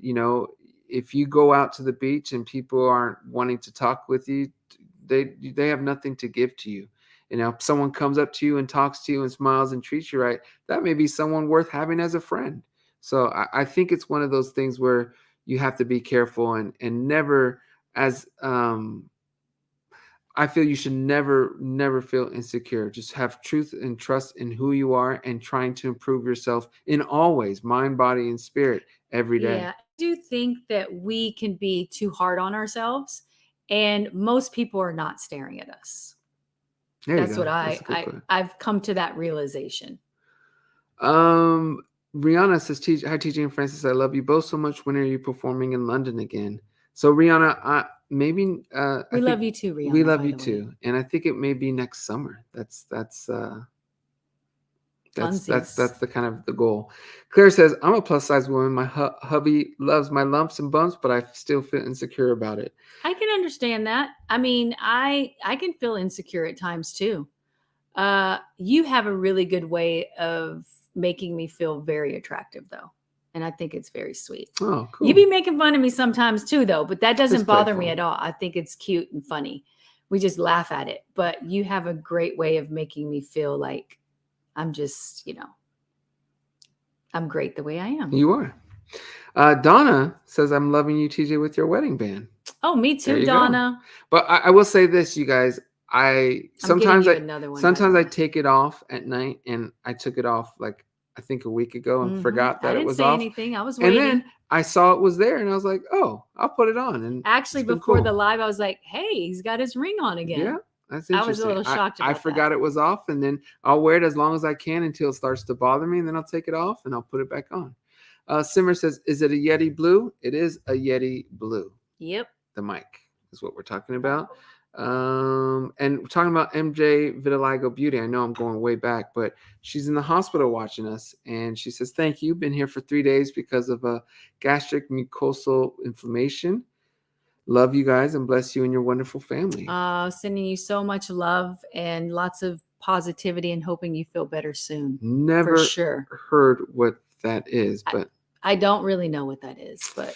Speaker 1: if you go out to the beach and people aren't wanting to talk with you, they have nothing to give to you. If someone comes up to you and talks to you and smiles and treats you right, that may be someone worth having as a friend. So I think it's one of those things where you have to be careful and never, as I feel you should never feel insecure. Just have truth and trust in who you are and trying to improve yourself in all ways, mind, body, and spirit every day.
Speaker 2: Yeah, I do think that we can be too hard on ourselves, and most people are not staring at us. That's what I've come to that realization.
Speaker 1: Rihanna says, hi, TJ and Francis. I love you both so much. When are you performing in London again? So Rihanna, maybe
Speaker 2: we love you too, Rihanna.
Speaker 1: We love you too, and I think it may be next summer. That's the kind of the goal. Claire says, I'm a plus size woman. My hubby loves my lumps and bumps, but I still feel insecure about it.
Speaker 2: I can understand that. I mean, I can feel insecure at times too. You have a really good way of making me feel very attractive, though. And I think it's very sweet.
Speaker 1: Oh, cool.
Speaker 2: You be making fun of me sometimes too, though, but that doesn't
Speaker 1: Just
Speaker 2: bother me
Speaker 1: playful.
Speaker 2: at all. I think it's cute and funny. We just laugh at it. But you have a great way of making me feel like I'm just, I'm great the way I am.
Speaker 1: You are. Donna says, I'm loving you, TJ, with your wedding band.
Speaker 2: Oh, me
Speaker 1: There
Speaker 2: too,
Speaker 1: you go.
Speaker 2: Donna.
Speaker 1: But I will say this, you guys.
Speaker 2: I'm
Speaker 1: Sometimes
Speaker 2: getting you another one, by the
Speaker 1: sometimes I
Speaker 2: way.
Speaker 1: take it off at night, and I took it off like I think a week ago and forgot
Speaker 2: I
Speaker 1: that it
Speaker 2: didn't
Speaker 1: was
Speaker 2: say
Speaker 1: off.
Speaker 2: anything. I was
Speaker 1: And
Speaker 2: waiting.
Speaker 1: then I saw it was there, and I was like, "Oh, I'll put it on." And
Speaker 2: Actually,
Speaker 1: it's been
Speaker 2: before
Speaker 1: cool.
Speaker 2: the live, I was like, "Hey, he's got his ring on again."
Speaker 1: Yeah, that's
Speaker 2: I
Speaker 1: interesting.
Speaker 2: was a little shocked about
Speaker 1: I forgot it was off, and then I'll wear it as long as I can until it starts to bother me, and then I'll take it off and I'll put it back on. Simmer says, "Is it a Yeti Blue?" It is a Yeti Blue.
Speaker 2: Yep.
Speaker 1: The mic is what we're talking about. And we're talking about MJ Vitiligo Beauty. I know I'm going way back, but she's in the hospital watching us, and she says, "Thank you. Been here for 3 days because of a gastric mucosal inflammation. Love you guys and bless you and your wonderful family."
Speaker 2: Sending you so much love and lots of positivity and hoping you feel better soon.
Speaker 1: Never
Speaker 2: For sure.
Speaker 1: heard what that is, but
Speaker 2: I don't really know what that is, but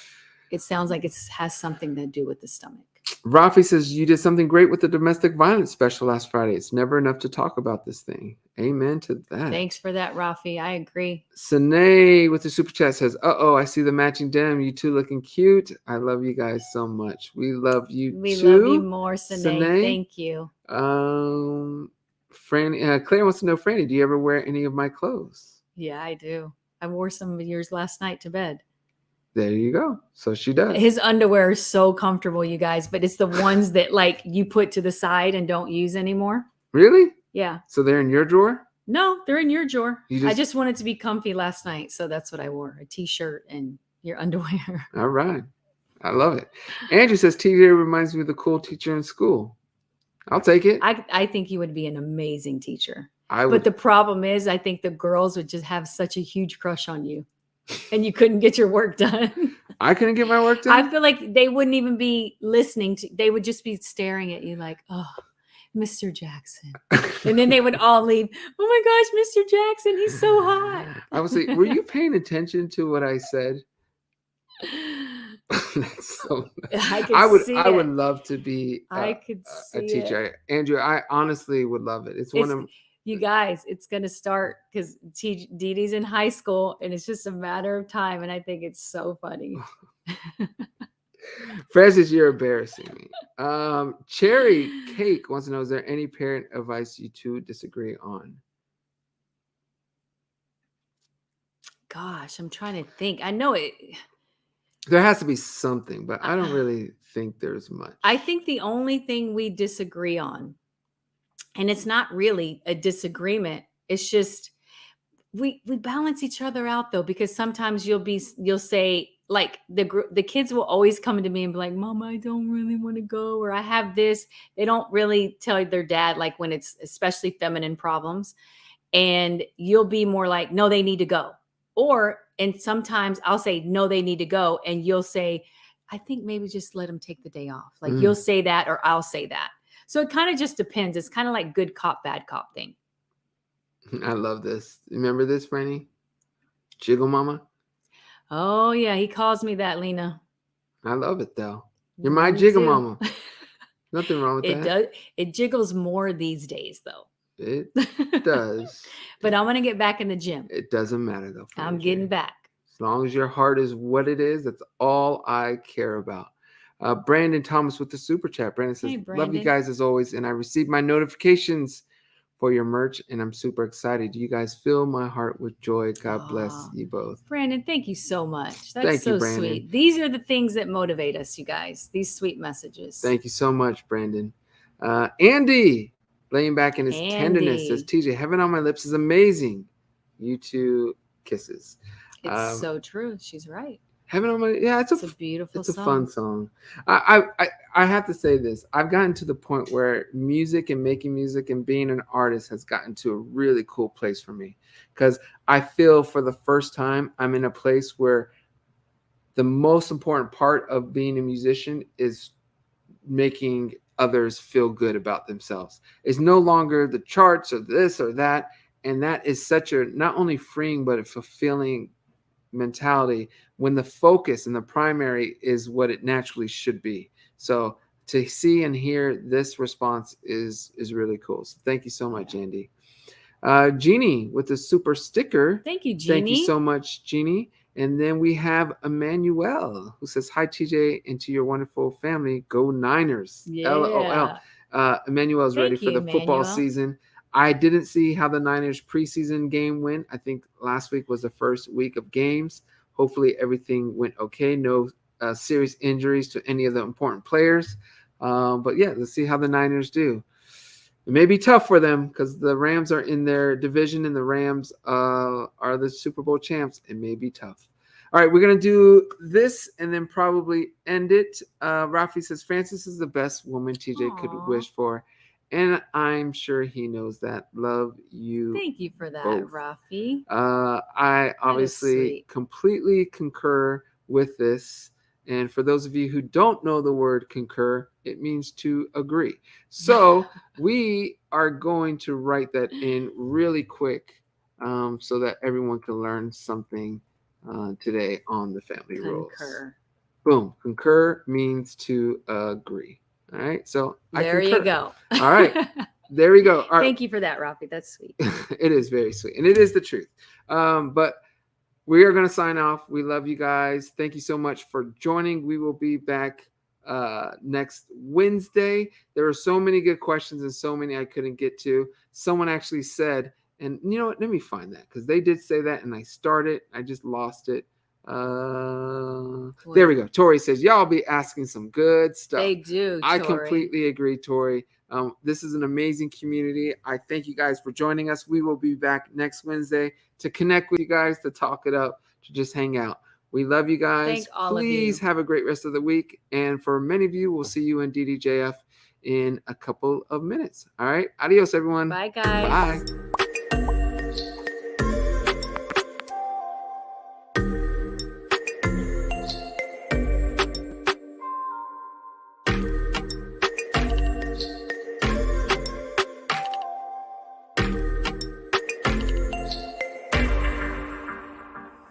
Speaker 2: it sounds like it has something to do with the stomach.
Speaker 1: Rafi says, "You did something great with the domestic violence special last Friday. It's never enough to talk about this thing." Amen to that.
Speaker 2: Thanks for that, Rafi. I agree.
Speaker 1: Sine with the super chat says, "Uh-oh, I see the matching denim. You two looking cute. I love you guys so much. We love you
Speaker 2: We
Speaker 1: too."
Speaker 2: love you more, Sine. Thank you.
Speaker 1: Franny, Claire wants to know, Franny, do you ever wear any of my clothes?
Speaker 2: Yeah, I do. I wore some of yours last night to bed.
Speaker 1: There you go. So she does.
Speaker 2: His underwear is so comfortable, you guys, but it's the ones that like you put to the side and don't use anymore.
Speaker 1: Really?
Speaker 2: Yeah.
Speaker 1: So they're in your drawer?
Speaker 2: No, they're in your drawer.
Speaker 1: I
Speaker 2: just wanted to be comfy last night, so that's what I wore, a t-shirt and your underwear.
Speaker 1: All right. I love it. Andrew says, TJ reminds me of the cool teacher in school. I'll take it.
Speaker 2: I think you would be an amazing teacher.
Speaker 1: But
Speaker 2: the problem is, I think the girls would just have such a huge crush on you. And you couldn't get your work done.
Speaker 1: I couldn't get my work done?
Speaker 2: I feel like they wouldn't even be listening to, they would just be staring at you like, oh, Mr. Jackson. And then they would all leave. Oh my gosh, Mr. Jackson, he's so hot.
Speaker 1: I was like, were you paying attention to what I said? That's so nice. I would love to be a teacher. Andrew, I honestly would love it. It's one of
Speaker 2: you guys, it's going to start because Dee Dee's in high school and it's just a matter of time. And I think it's so funny.
Speaker 1: Francis, you're embarrassing me. Cherry Cake wants to know, is there any parent advice you two disagree on?
Speaker 2: Gosh, I'm trying to think. I know it.
Speaker 1: There has to be something, but I don't really think there's much.
Speaker 2: I think the only thing we disagree on, and it's not really a disagreement, it's just we balance each other out though, because sometimes you'll say, like, the kids will always come to me and be like, Mama, I don't really want to go, or I have this. They don't really tell their dad, like when it's especially feminine problems, and you'll be more like, no, they need to go. And sometimes I'll say, no, they need to go. And you'll say, I think maybe just let them take the day off. Like you'll say that, or I'll say that. So it kind of just depends. It's kind of like good cop, bad cop thing.
Speaker 1: I love this. Remember this, Franny? Jiggle Mama?
Speaker 2: Oh, yeah. He calls me that, Lena.
Speaker 1: I love it, though. You're my Jiggle Mama. Nothing wrong with that.
Speaker 2: It jiggles more these days, though.
Speaker 1: It does.
Speaker 2: But I'm going to get back in the gym.
Speaker 1: It doesn't matter, though.
Speaker 2: I'm getting back.
Speaker 1: As long as your heart is what it is, that's all I care about. Brandon Thomas with the super chat. Brandon says, hey, Brandon. Love you guys as always, and I received my notifications for your merch, and I'm super excited. You guys fill my heart with joy. God bless you both.
Speaker 2: Brandon, thank you so much. That's so sweet. These are the things that motivate us, you guys. These sweet messages.
Speaker 1: Thank you so much, Brandon. Andy, laying back in his tenderness, says, TJ, Heaven on My Lips is amazing. You two kisses.
Speaker 2: It's so true. She's right.
Speaker 1: Heaven on My, yeah, it's a beautiful song. It's a fun song. I have to say this. I've gotten to the point where music and making music and being an artist has gotten to a really cool place for me, because I feel for the first time I'm in a place where the most important part of being a musician is making others feel good about themselves. It's no longer the charts or this or that. And that is such a not only freeing but a fulfilling mentality when the focus and the primary is what it naturally should be. So to see and hear this response is really cool. So thank you so much, Andy. Jeannie with the super sticker.
Speaker 2: Thank you,
Speaker 1: Thank you
Speaker 2: Jeannie.
Speaker 1: so much, Jeannie. And then we have Emmanuel who says, "Hi, TJ, and to your wonderful family. Go Niners." LOL.
Speaker 2: Yeah.
Speaker 1: Emmanuel's ready
Speaker 2: Thank
Speaker 1: for
Speaker 2: you,
Speaker 1: the football
Speaker 2: Emmanuel.
Speaker 1: season. I didn't see how the Niners preseason game went. I think last week was the first week of games. Hopefully, everything went okay. No serious injuries to any of the important players. But yeah, let's see how the Niners do. It may be tough for them because the Rams are in their division and the Rams are the Super Bowl champs. It may be tough. All right, we're going to do this and then probably end it. Rafi says, Francis is the best woman TJ could wish for. And I'm sure he knows that. Love you.
Speaker 2: Thank you for that,
Speaker 1: both.
Speaker 2: Rafi.
Speaker 1: I obviously completely concur with this. And for those of you who don't know the word concur, it means to agree. So we are going to write that in really quick so that everyone can learn something today on the family rules. Boom. Concur means to agree. All right. So
Speaker 2: there you go.
Speaker 1: All right. There we go. All right.
Speaker 2: Thank you for that, Rafi. That's sweet.
Speaker 1: It is very sweet. And it is the truth. But we are going to sign off. We love you guys. Thank you so much for joining. We will be back next Wednesday. There are so many good questions and so many I couldn't get to. Someone actually said, and you know what? Let me find that because they did say that and I started. I just lost it. There we go. Tori says, y'all be asking some good stuff.
Speaker 2: They do, Tori.
Speaker 1: I completely agree, Tori. This is an amazing community. I thank you guys for joining us. We will be back next Wednesday to connect with you guys, to talk it up, to just hang out. We love you guys.
Speaker 2: Thank all
Speaker 1: Please
Speaker 2: of you.
Speaker 1: have a great rest of the week. And for many of you, we'll see you in DDJF in a couple of minutes. All right. Adios, everyone.
Speaker 2: Bye, guys.
Speaker 1: Bye.